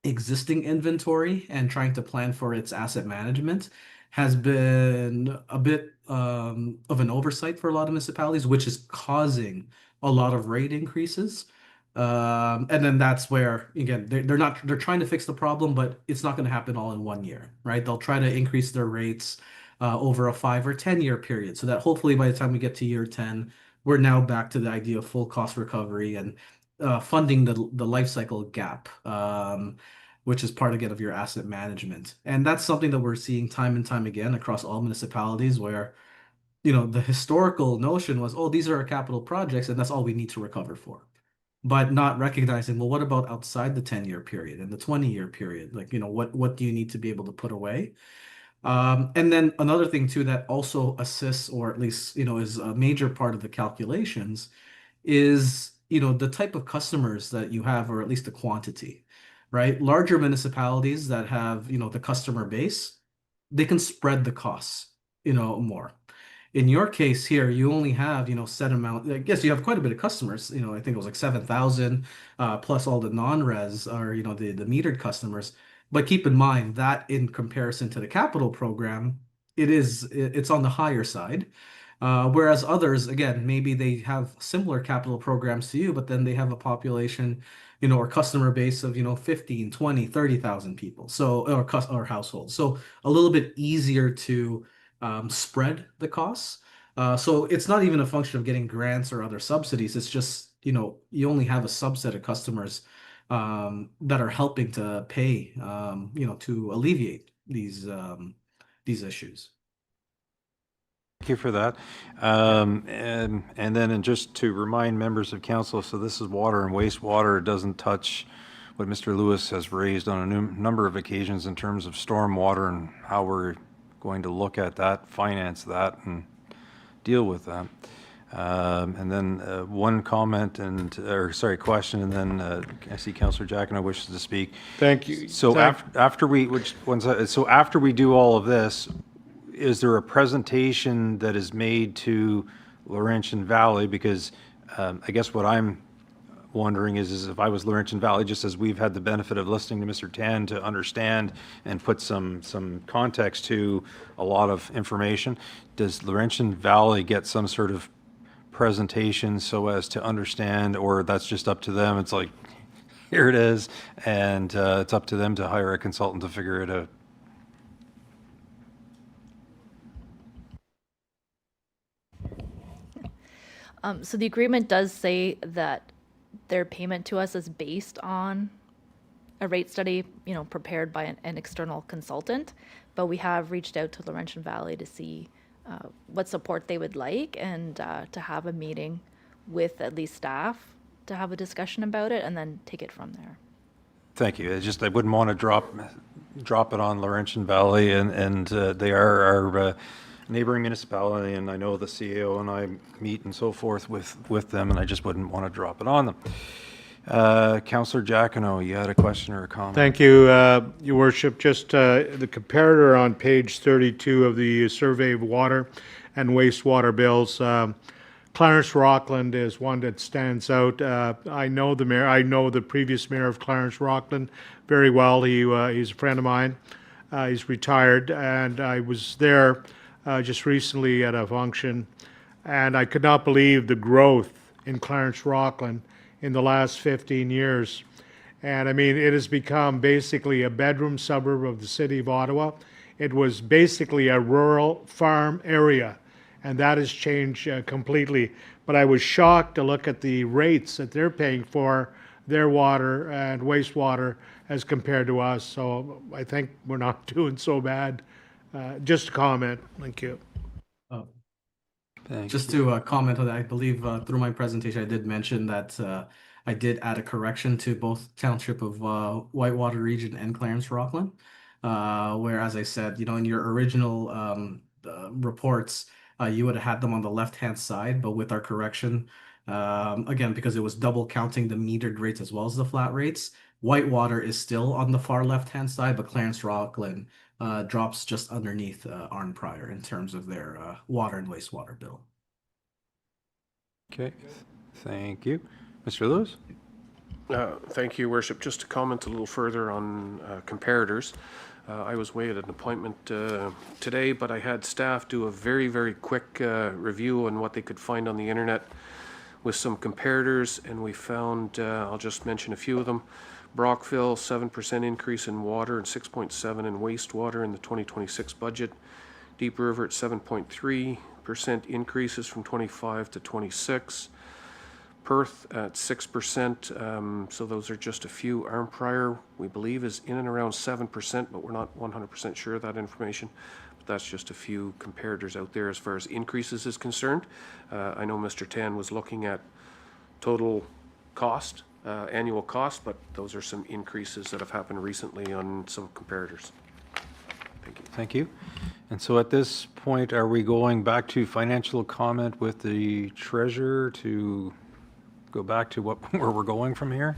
existing inventory and trying to plan for its asset management has been a bit of an oversight for a lot of municipalities, which is causing a lot of rate increases. And then that's where, again, they're trying to fix the problem, but it's not going to happen all in 1 year, right? They'll try to increase their rates over a 5 or 10 year period, so that hopefully by the time we get to year 10, we're now back to the idea of full cost recovery and funding the life cycle gap, which is part again of your asset management. And that's something that we're seeing time and time again across all municipalities where, the historical notion was, oh, these are our capital projects and that's all we need to recover for. But not recognizing, well, what about outside the 10 year period and the 20 year period? Like, what do you need to be able to put away? And then another thing too that also assists, or at least, is a major part of the calculations is, the type of customers that you have, or at least the quantity, right? Larger municipalities that have, the customer base, they can spread the costs, more. In your case here, you only have, set amount. I guess you have quite a bit of customers. I think it was like 7,000, plus all the non-res or, the metered customers. But keep in mind that in comparison to the capital program, it's on the higher side. Whereas others, again, maybe they have similar capital programs to you, but then they have a population, or customer base of, 15, 20, 30,000 people. So, or households. So a little bit easier to spread the costs. So it's not even a function of getting grants or other subsidies. It's just, you only have a subset of customers that are helping to pay, to alleviate these issues. Thank you for that. And then and just to remind members of council, so this is water and wastewater. It doesn't touch what Mr. Lewis has raised on a number of occasions in terms of stormwater and how we're going to look at that, finance that, and deal with that. And then one comment question, and then I see Councillor Jacquino wishes to speak. Thank you. So after we do all of this, is there a presentation that is made to Laurentian Valley? Because I guess what I'm wondering is if I was Laurentian Valley, just as we've had the benefit of listening to Mr. Tan to understand and put some context to a lot of information, does Laurentian Valley get some sort of presentation so as to understand, or that's just up to them? It's like, here it is, and it's up to them to hire a consultant to figure it out. So the agreement does say that their payment to us is based on a rate study, prepared by an external consultant. But we have reached out to Laurentian Valley to see what support they would like, and to have a meeting with at least staff to have a discussion about it and then take it from there. Thank you. I wouldn't want to drop it on Laurentian Valley, and they are our neighboring municipality, and I know the CEO and I meet and so forth with them, and I just wouldn't want to drop it on them. Councillor Giacono, you had a question or a comment? Thank you, Your Worship. Just the comparator on page 32 of the survey of water and wastewater bills. Clarence Rockland is one that stands out. I know the mayor. I know the previous mayor of Clarence Rockland very well. He's a friend of mine. He's retired, and I was there just recently at a function, and I could not believe the growth in Clarence Rockland in the last 15 years. And I mean, it has become basically a bedroom suburb of the city of Ottawa. It was basically a rural farm area, and that has changed completely. But I was shocked to look at the rates that they're paying for their water and wastewater as compared to us. So I think we're not doing so bad. Just a comment. Thank you. Thank Just to comment on that, I believe through my presentation, I did mention that I did add a correction to both Township of Whitewater Region and Clarence Rockland. Where, as I said, in your original reports, you would have had them on the left-hand side, but with our correction, again, because it was double counting the metered rates as well as the flat rates, Whitewater is still on the far left-hand side, but Clarence Rockland drops just underneath Arn Prior in terms of their water and wastewater bill. Okay, thank you. Mr. Lewis? Thank you, Your Worship. Just to comment a little further on comparators. I was away at an appointment today, but I had staff do a very, very quick review on what they could find on the internet with some comparators, and we found, I'll just mention a few of them. Brockville, 7% increase in water and 6.7% in wastewater in the 2026 budget. Deep River at 7.3% increases from 25 to 26. Perth at 6%, so those are just a few. Arnprior, we believe, is in and around 7%, but we're not 100% sure of that information. But that's just a few comparators out there as far as increases is concerned. I know Mr. Tan was looking at total cost, annual cost, but those are some increases that have happened recently on some comparators. Thank you. Thank you. And so at this point, are we going back to financial comment with the treasurer to go back to where we're going from here?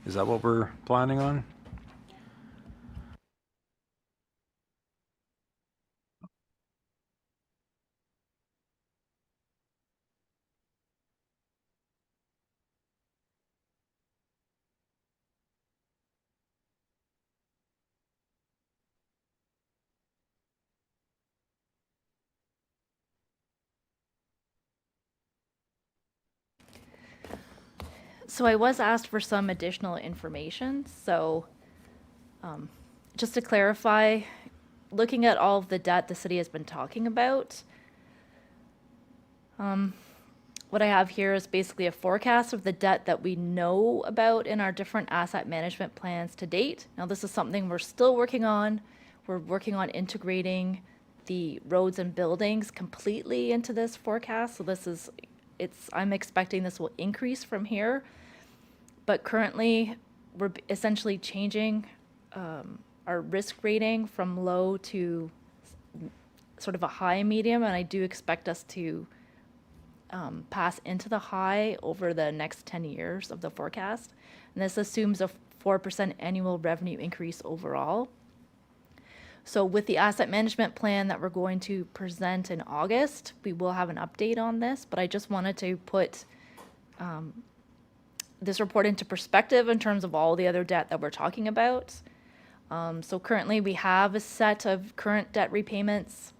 Is that what we're planning on? So I was asked for some additional information. So just to clarify, looking at all of the debt the city has been talking about, what I have here is basically a forecast of the debt that we know about in our different asset management plans to date. Now, this is something we're still working on. We're working on integrating the roads and buildings completely into this forecast. So this is, I'm expecting this will increase from here. But currently, we're essentially changing our risk rating from low to sort of a high medium, and I do expect us to pass into the high over the next 10 years of the forecast. And this assumes a 4% annual revenue increase overall. So with the asset management plan that we're going to present in August, we will have an update on this, but I just wanted to put this report into perspective in terms of all the other debt that we're talking about. So currently we have a set of current debt repayments.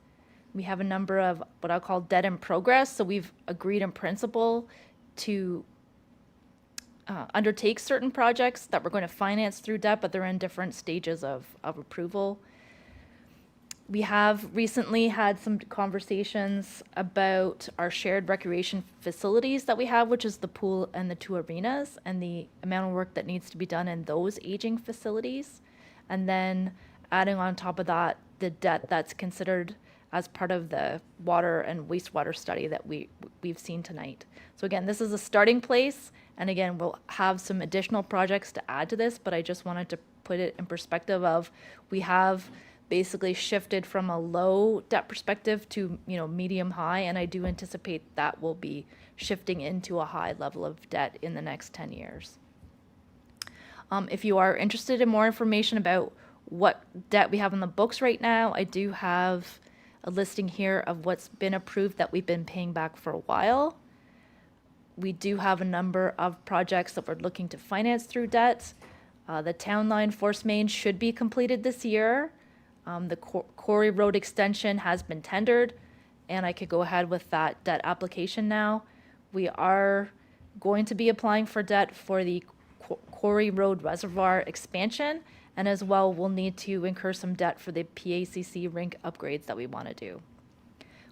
We have a number of what I'll call debt in progress. So we've agreed in principle to undertake certain projects that we're going to finance through debt, but they're in different stages of approval. We have recently had some conversations about our shared recreation facilities that we have, which is the pool and the 2 arenas, and the amount of work that needs to be done in those aging facilities. And then adding on top of that, the debt that's considered as part of the water and wastewater study that we've seen tonight. So again, this is a starting place, and again, we'll have some additional projects to add to this, but I just wanted to put it in perspective of we have basically shifted from a low debt perspective to medium high, and I do anticipate that will be shifting into a high level of debt in the next 10 years. If you are interested in more information about what debt we have on the books right now, I do have a listing here of what's been approved that we've been paying back for a while. We do have a number of projects that we're looking to finance through debt. The Town Line Force Main should be completed this year. The Quarry Road extension has been tendered, and I could go ahead with that debt application now. We are going to be applying for debt for the Quarry Road Reservoir expansion, and as well, we'll need to incur some debt for the PACC rink upgrades that we want to do.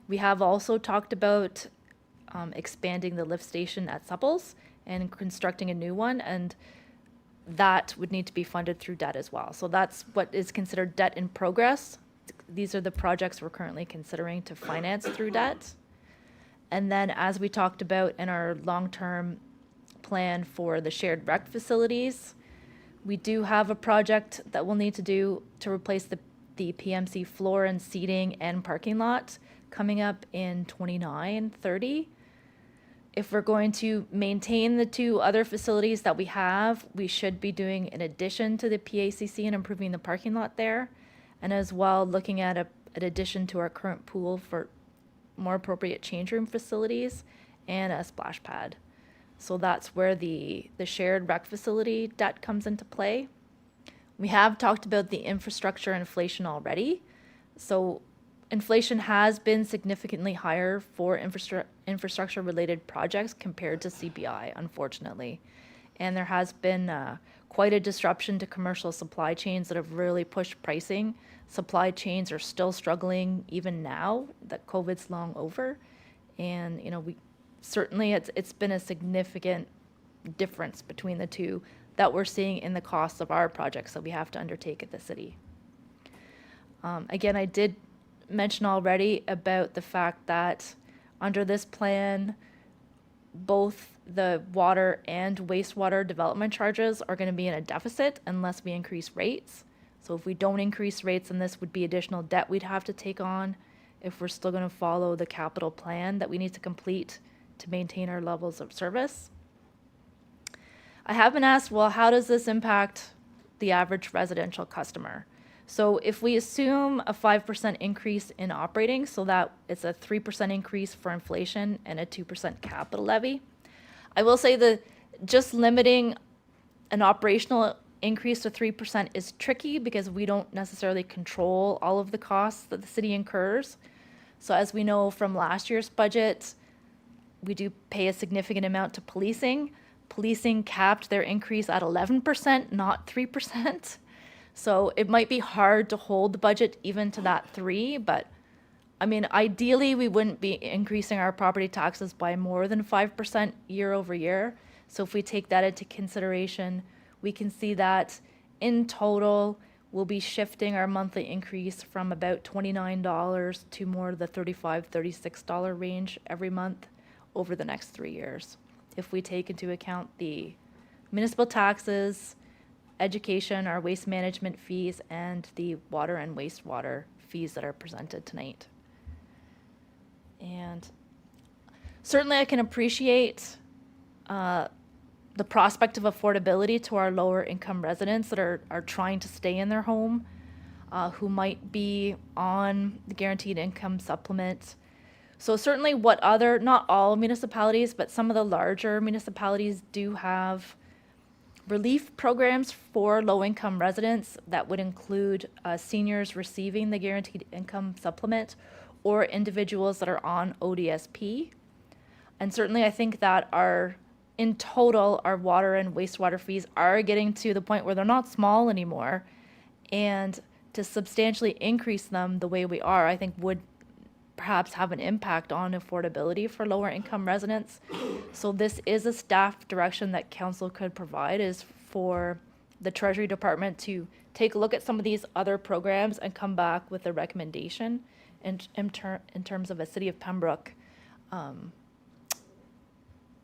We have also talked about expanding the lift station at Supples and constructing a new one, and that would need to be funded through debt as well. So that's what is considered debt in progress. These are the projects we're currently considering to finance through debt. And then, as we talked about in our long-term plan for the shared rec facilities, we do have a project that we'll need to do to replace the PMC floor and seating and parking lot coming up in 29-30. If we're going to maintain the two other facilities that we have, we should be doing an addition to the PACC and improving the parking lot there, and as well looking at an addition to our current pool for more appropriate change room facilities and a splash pad. So that's where the shared rec facility debt comes into play. We have talked about the infrastructure inflation already. So inflation has been significantly higher for infrastructure related projects compared to CPI, unfortunately. And there has been quite a disruption to commercial supply chains that have really pushed pricing. Supply chains are still struggling even now that COVID's long over. And, we certainly it's been a significant difference between the two that we're seeing in the costs of our projects that we have to undertake at the city. Again, I did mention already about the fact that under this plan, both the water and wastewater development charges are going to be in a deficit unless we increase rates. So if we don't increase rates, then this would be additional debt we'd have to take on if we're still going to follow the capital plan that we need to complete to maintain our levels of service. I have been asked, well, how does this impact the average residential customer? So if we assume a 5% increase in operating, so that it's a 3% increase for inflation and a 2% capital levy, I will say that just limiting an operational increase to 3% is tricky because we don't necessarily control all of the costs that the city incurs. So as we know from last year's budget, we do pay a significant amount to policing. Policing capped their increase at 11%, not 3%. So it might be hard to hold the budget even to that 3, but I mean, ideally we wouldn't be increasing our property taxes by more than 5% year over year. So if we take that into consideration, we can see that in total, we'll be shifting our monthly increase from about $29 to more the $35, $36 range every month over the next 3 years. If we take into account the municipal taxes, education, our waste management fees, and the water and wastewater fees that are presented tonight. And certainly I can appreciate the prospect of affordability to our lower income residents that are trying to stay in their home, who might be on the guaranteed income supplement. So certainly not all municipalities, but some of the larger municipalities do have relief programs for low-income residents that would include seniors receiving the guaranteed income supplement or individuals that are on ODSP. And certainly I think that in total, our water and wastewater fees are getting to the point where they're not small anymore. And to substantially increase them the way we are, I think would perhaps have an impact on affordability for lower income residents. So this is a staff direction that council could provide, is for the Treasury Department to take a look at some of these other programs and come back with a recommendation in terms of a City of Pembroke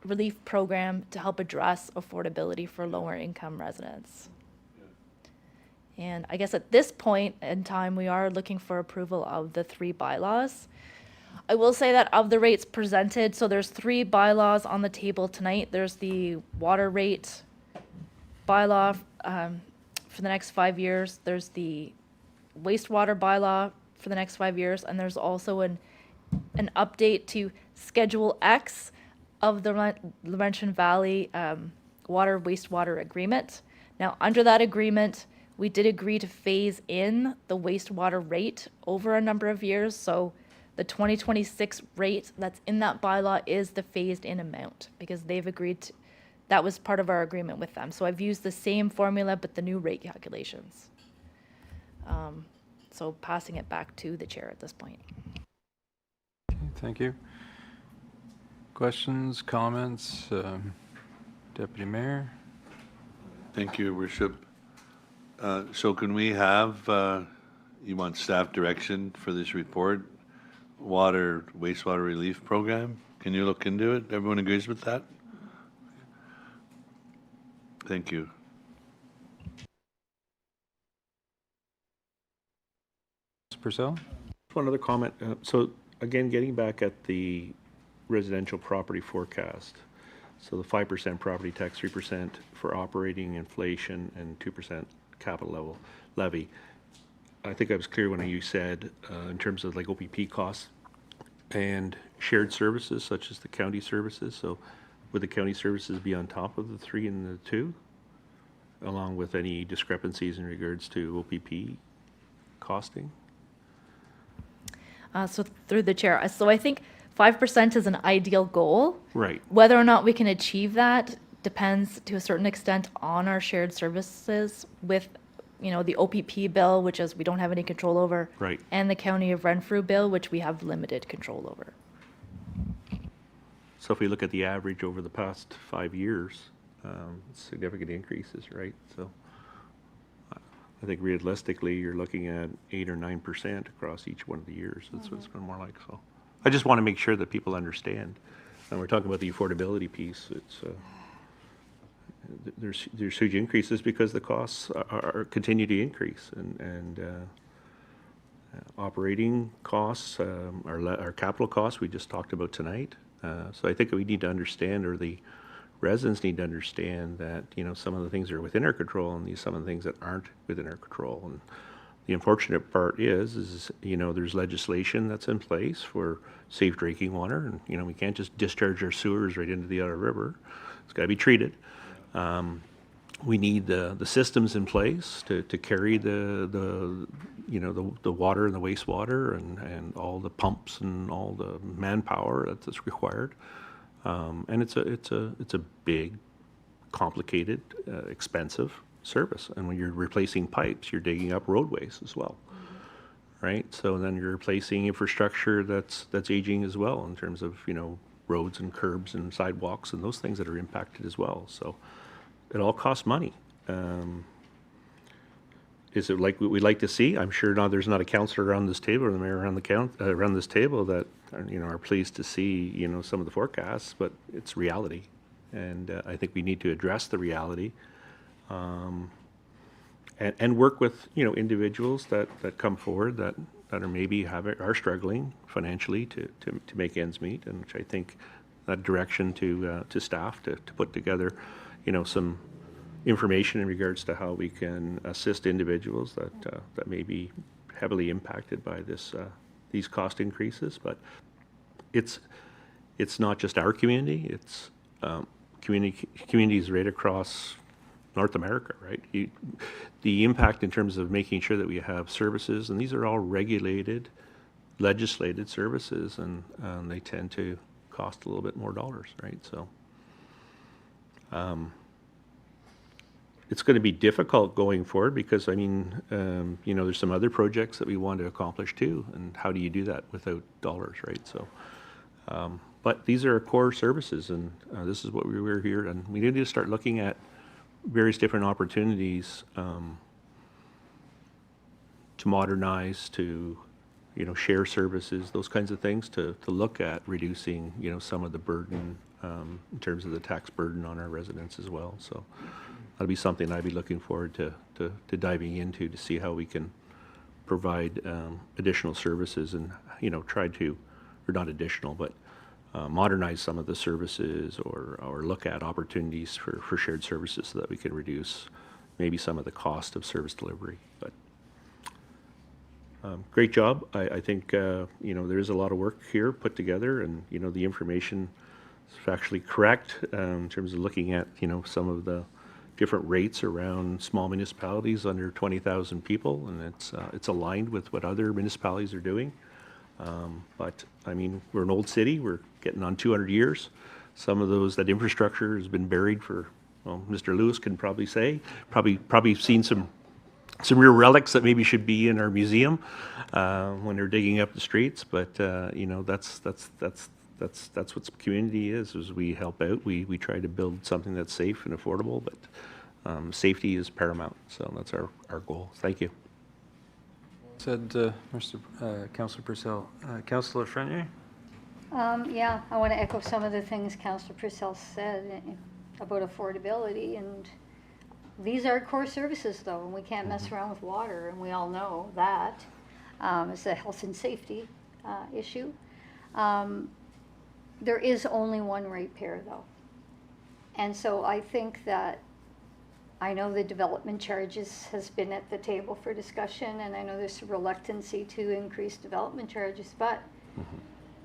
relief program to help address affordability for lower income residents. And I guess at this point in time, we are looking for approval of the 3 bylaws. I will say that of the rates presented, so there's 3 bylaws on the table tonight. There's the water rate bylaw for the next 5 years. There's the wastewater bylaw for the next 5 years, and there's also an update to Schedule X of the Laurentian Valley water wastewater agreement. Now, under that agreement, we did agree to phase in the wastewater rate over a number of years. So the 2026 rate that's in that bylaw is the phased in amount because they've agreed to, that was part of our agreement with them. So I've used the same formula, but the new rate calculations. So passing it back to the chair at this point. Thank you. Questions, comments? Deputy Mayor? Thank you, Your Worship. So can we have, you want staff direction for this report, wastewater relief program? Can you look into it? Everyone agrees with that? Thank you. Mr. Purcell? One other comment. So again, getting back at the residential property forecast. So the 5% property tax, 3% for operating inflation, and 2% capital level levy. I think I was clear when you said in terms of like OPP costs and shared services such as the county services. So would the county services be on top of the 3 and the 2, along with any discrepancies in regards to OPP costing? So through the chair, so I think 5% is an ideal goal. Right. Whether or not we can achieve that depends to a certain extent on our shared services with, you know, the OPP bill, which is we don't have any control over. Right. And the County of Renfrew bill, which we have limited control over. So if we look at the average over the past 5 years, significant increases, right? So I think realistically, you're looking at 8 or 9% across each one of the years. That's what it's been more like. So I just want to make sure that people understand. And we're talking about the affordability piece. It's there's huge increases because the costs are continue to increase, and operating costs, our capital costs we just talked about tonight. So I think we need to understand, or the residents need to understand that, you know, some of the things are within our control and some of the things that aren't within our control. And the unfortunate part is, you know, there's legislation that's in place for safe drinking water, and, you know, we can't just discharge our sewers right into the Ottawa River. It's got to be treated. We need the systems in place to carry the you know, the water and the wastewater and all the pumps and all the manpower that's required. And it's a big, complicated, expensive service. And when you're replacing pipes, you're digging up roadways as well, right? So then you're replacing infrastructure that's aging as well in terms of, you know, roads and curbs and sidewalks and those things that are impacted as well. So it all costs money. Is it like what we'd like to see? I'm sure there's not a councillor around this table or the mayor around this table that, you know, are pleased to see, you know, some of the forecasts, but it's reality. And I think we need to address the reality and work with, you know, individuals that come forward that are maybe are struggling financially to make ends meet, and which I think that direction to staff to put together, you know, some information in regards to how we can assist individuals that may be heavily impacted by these cost increases. But it's not just our community; it's communities right across North America, right? The impact in terms of making sure that we have services, and these are all regulated, legislated services, and they tend to cost a little bit more dollars, right? So it's going to be difficult going forward because, I mean, you know, there's some other projects that we want to accomplish too, and how do you do that without dollars, right? So, but these are core services, and this is what we were here, and we need to start looking at various different opportunities to modernize, to, you know, share services, those kinds of things, to look at reducing, you know, some of the burden in terms of the tax burden on our residents as well. So that'll be something I'd be looking forward to diving into to see how we can provide additional services and, you know, try to, or not additional, but modernize some of the services or look at opportunities for shared services so that we can reduce maybe some of the cost of service delivery. But great job. I think, there is a lot of work here put together, and, the information is factually correct in terms of looking at, some of the different rates around small municipalities under 20,000 people, and it's aligned with what other municipalities are doing. But, we're an old city. We're getting on 200 years. Some of that infrastructure has been buried for, well, Mr. Lewis can probably say, probably seen some real relics that maybe should be in our museum when they're digging up the streets. But that's what community is we help out. We try to build something that's safe and affordable, but safety is paramount. So that's our goal. Thank you. Said Councillor Purcell. Councillor Frenier? Yeah, I want to echo some of the things Councillor Purcell said about affordability, and these are core services though, and we can't mess around with water, and we all know that. It's a health and safety issue. There is only one ratepayer though. And so I think that, I know the development charges has been at the table for discussion, and I know there's a reluctancy to increase development charges, but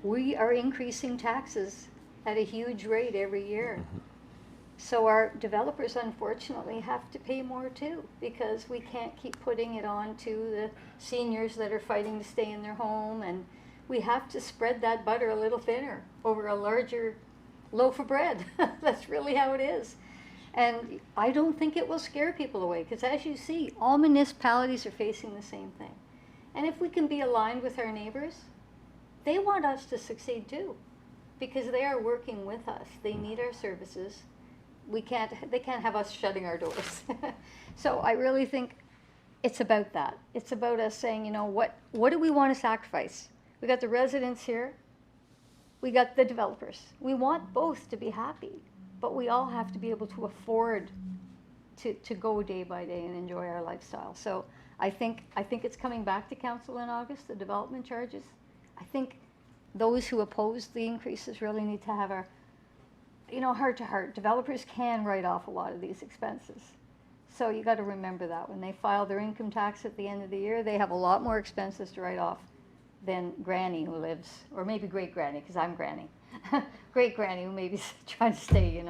we are increasing taxes at a huge rate every year. So our developers unfortunately have to pay more too, because we can't keep putting it on to the seniors that are fighting to stay in their home, and we have to spread that butter a little thinner over a larger loaf of bread. That's really how it is. And I don't think it will scare people away, because as you see, all municipalities are facing the same thing. And if we can be aligned with our neighbors, they want us to succeed too, because they are working with us. They need our services. They can't have us shutting our doors. So I really think it's about that. It's about us saying, what do we want to sacrifice? We got the residents here. We got the developers. We want both to be happy, but we all have to be able to afford to go day by day and enjoy our lifestyle. So I think it's coming back to council in August, the development charges. I think those who oppose the increases really need to have our, heart to heart. Developers can write off a lot of these expenses. So you got to remember that when they file their income tax at the end of the year, they have a lot more expenses to write off than Granny who lives, or maybe Great Granny, because I'm Granny. Great Granny who maybe trying to stay,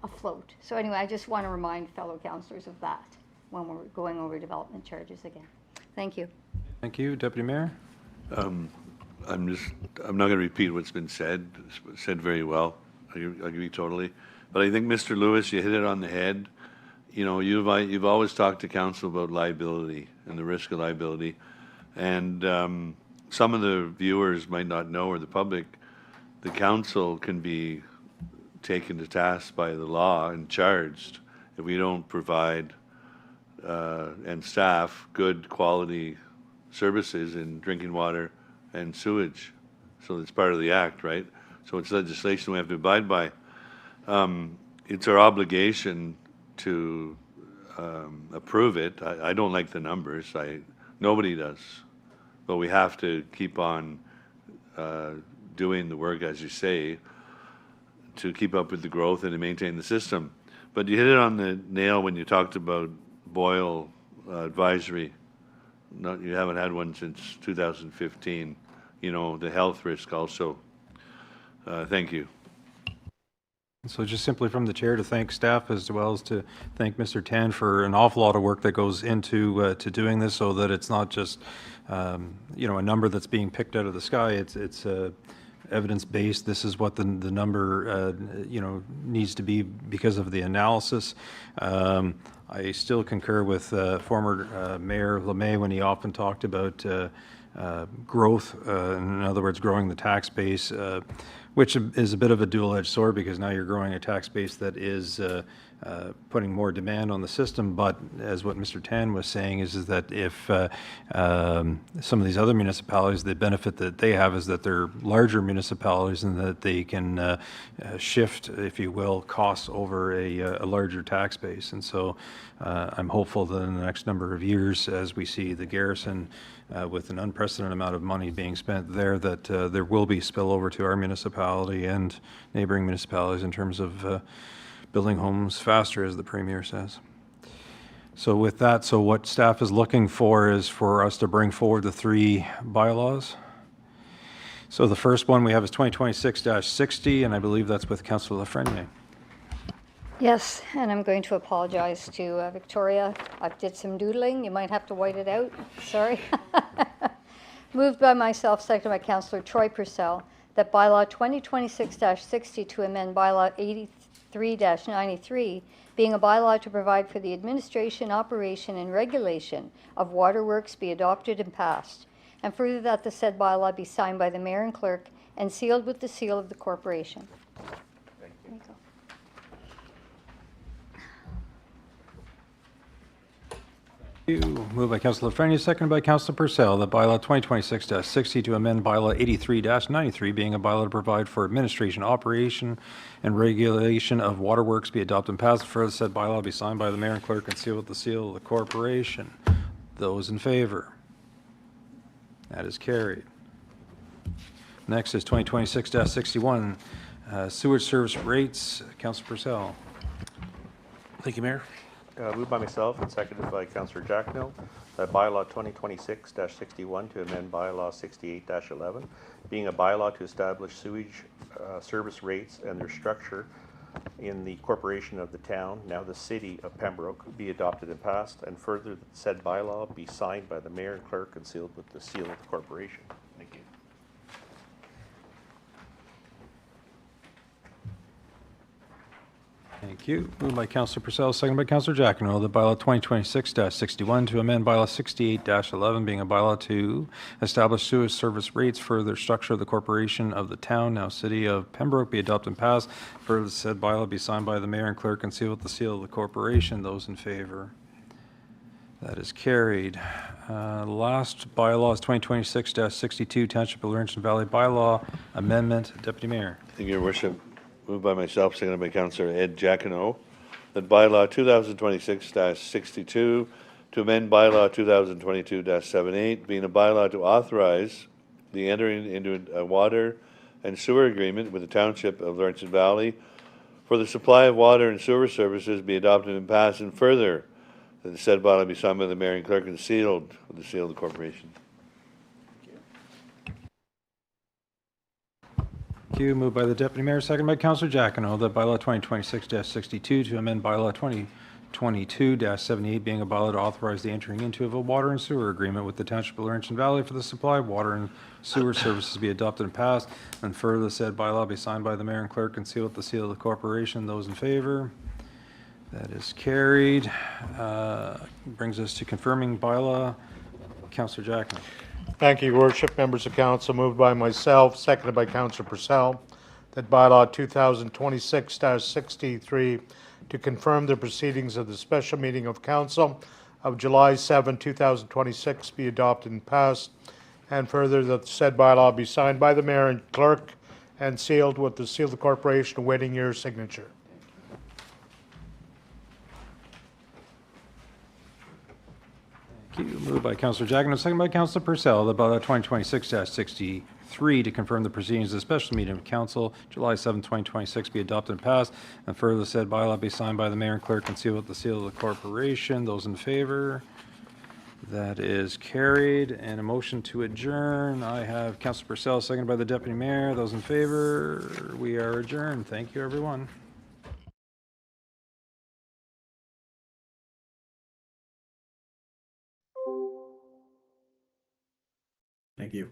afloat. So anyway, I just want to remind fellow councillors of that when we're going over development charges again. Thank you. Thank you. Deputy Mayor? I'm not going to repeat what's been said. It's said very well. I agree totally. But I think, Mr. Lewis, you hit it on the head. You've always talked to council about liability and the risk of liability. And some of the viewers might not know, or the public, the council can be taken to task by the law and charged if we don't provide and staff good quality services in drinking water and sewage. So it's part of the act, right? So it's legislation we have to abide by. It's our obligation to approve it. I don't like the numbers. Nobody does. But we have to keep on doing the work, as you say, to keep up with the growth and to maintain the system. But you hit it on the nail when you talked about boil advisory. You haven't had one since 2015. The health risk also. Thank you. So just simply from the chair to thank staff, as well as to thank Mr. Tan for an awful lot of work that goes into to doing this, so that it's not just a number that's being picked out of the sky. It's evidence-based. This is what the number needs to be because of the analysis. I still concur with former Mayor Lemay when he often talked about growth, in other words, growing the tax base, which is a bit of a dual-edged sword, because now you're growing a tax base that is putting more demand on the system. But as what Mr. Tan was saying is that if some of these other municipalities, the benefit that they have is that they're larger municipalities and that they can shift, if you will, costs over a larger tax base. And so I'm hopeful that in the next number of years, as we see the garrison with an unprecedented amount of money being spent there, that there will be spillover to our municipality and neighboring municipalities in terms of building homes faster, as the Premier says. So with that, so what staff is looking for is for us to bring forward the 3 bylaws. So the first one we have is 2026-60, and I believe that's with Councillor Lafreniere. Yes, and I'm going to apologize to Victoria. I did some doodling. You might have to white it out. Sorry. Moved by myself, seconded by Councillor Troy Purcell, that bylaw 2026-60 to amend bylaw 83-93, being a bylaw to provide for the administration, operation, and regulation of waterworks be adopted and passed, and further that the said bylaw be signed by the mayor and clerk and sealed with the seal of the corporation. There you go. Moved by Councillor Lafreniere, seconded by Councillor Purcell, that bylaw 2026-60 to amend bylaw 83-93, being a bylaw to provide for administration, operation, and regulation of waterworks be adopted and passed. Further said bylaw be signed by the mayor and clerk and sealed with the seal of the corporation. Those in favor? That is carried. Next is 2026-61, sewage service rates. Councillor Purcell. Thank you, Mayor. Moved by myself and seconded by Councillor Jackno, that bylaw 2026-61 to amend bylaw 68-11, being a bylaw to establish sewage service rates and their structure in the corporation of the town, now the city of Pembroke, be adopted and passed, and further that said bylaw be signed by the mayor and clerk and sealed with the seal of the corporation. Thank you. Thank you. Moved by Councillor Purcell, seconded by Councillor Jackano, the bylaw 2026-61 to amend bylaw 68-11, being a bylaw to establish sewage service rates for the structure of the corporation of the town, now city of Pembroke, be adopted and passed. Further, said bylaw be signed by the mayor and clerk and sealed with the seal of the corporation. Those in favor? That is carried. Last bylaw is 2026-62, Township of Laurentian Valley Bylaw Amendment. Deputy Mayor. Thank you, Your Worship. Moved by myself, seconded by Councillor Ed Jacquinot, that bylaw 2026-62 to amend bylaw 2022-78, being a bylaw to authorize the entering into a water and sewer agreement with the Township of Laurentian Valley for the supply of water and sewer services be adopted and passed, and further that the said bylaw be signed by the mayor and clerk and sealed with the seal of the corporation. Thank you. Moved by the Deputy Mayor, seconded by Councillor Jackano, that bylaw 2026-62 to amend bylaw 2022-78, being a bylaw to authorize the entering into of a water and sewer agreement with the Township of Laurentian Valley for the supply of water and sewer services be adopted and passed, and further said bylaw be signed by the mayor and clerk and sealed with the seal of the corporation. Those in favor? That is carried. Brings us to confirming bylaw. Councillor Jackano. Thank you, Your Worship. Members of Council, moved by myself, seconded by Councillor Purcell, that bylaw 2026-63 to confirm the proceedings of the special meeting of Council of July 7, 2026 be adopted and passed, and further that the said bylaw be signed by the mayor and clerk and sealed with the seal of the corporation awaiting your signature. Thank you. Moved by Councillor Jackano, second by Councillor Purcell, that bylaw 2026-63 to confirm the proceedings of the special meeting of council, July 7, 2026, be adopted and passed, and further said bylaw be signed by the mayor and clerk and sealed with the seal of the corporation. Those in favor? That is carried. And a motion to adjourn. I have Councillor Purcell, seconded by the Deputy Mayor. Those in favor? We are adjourned. Thank you, everyone. Thank you.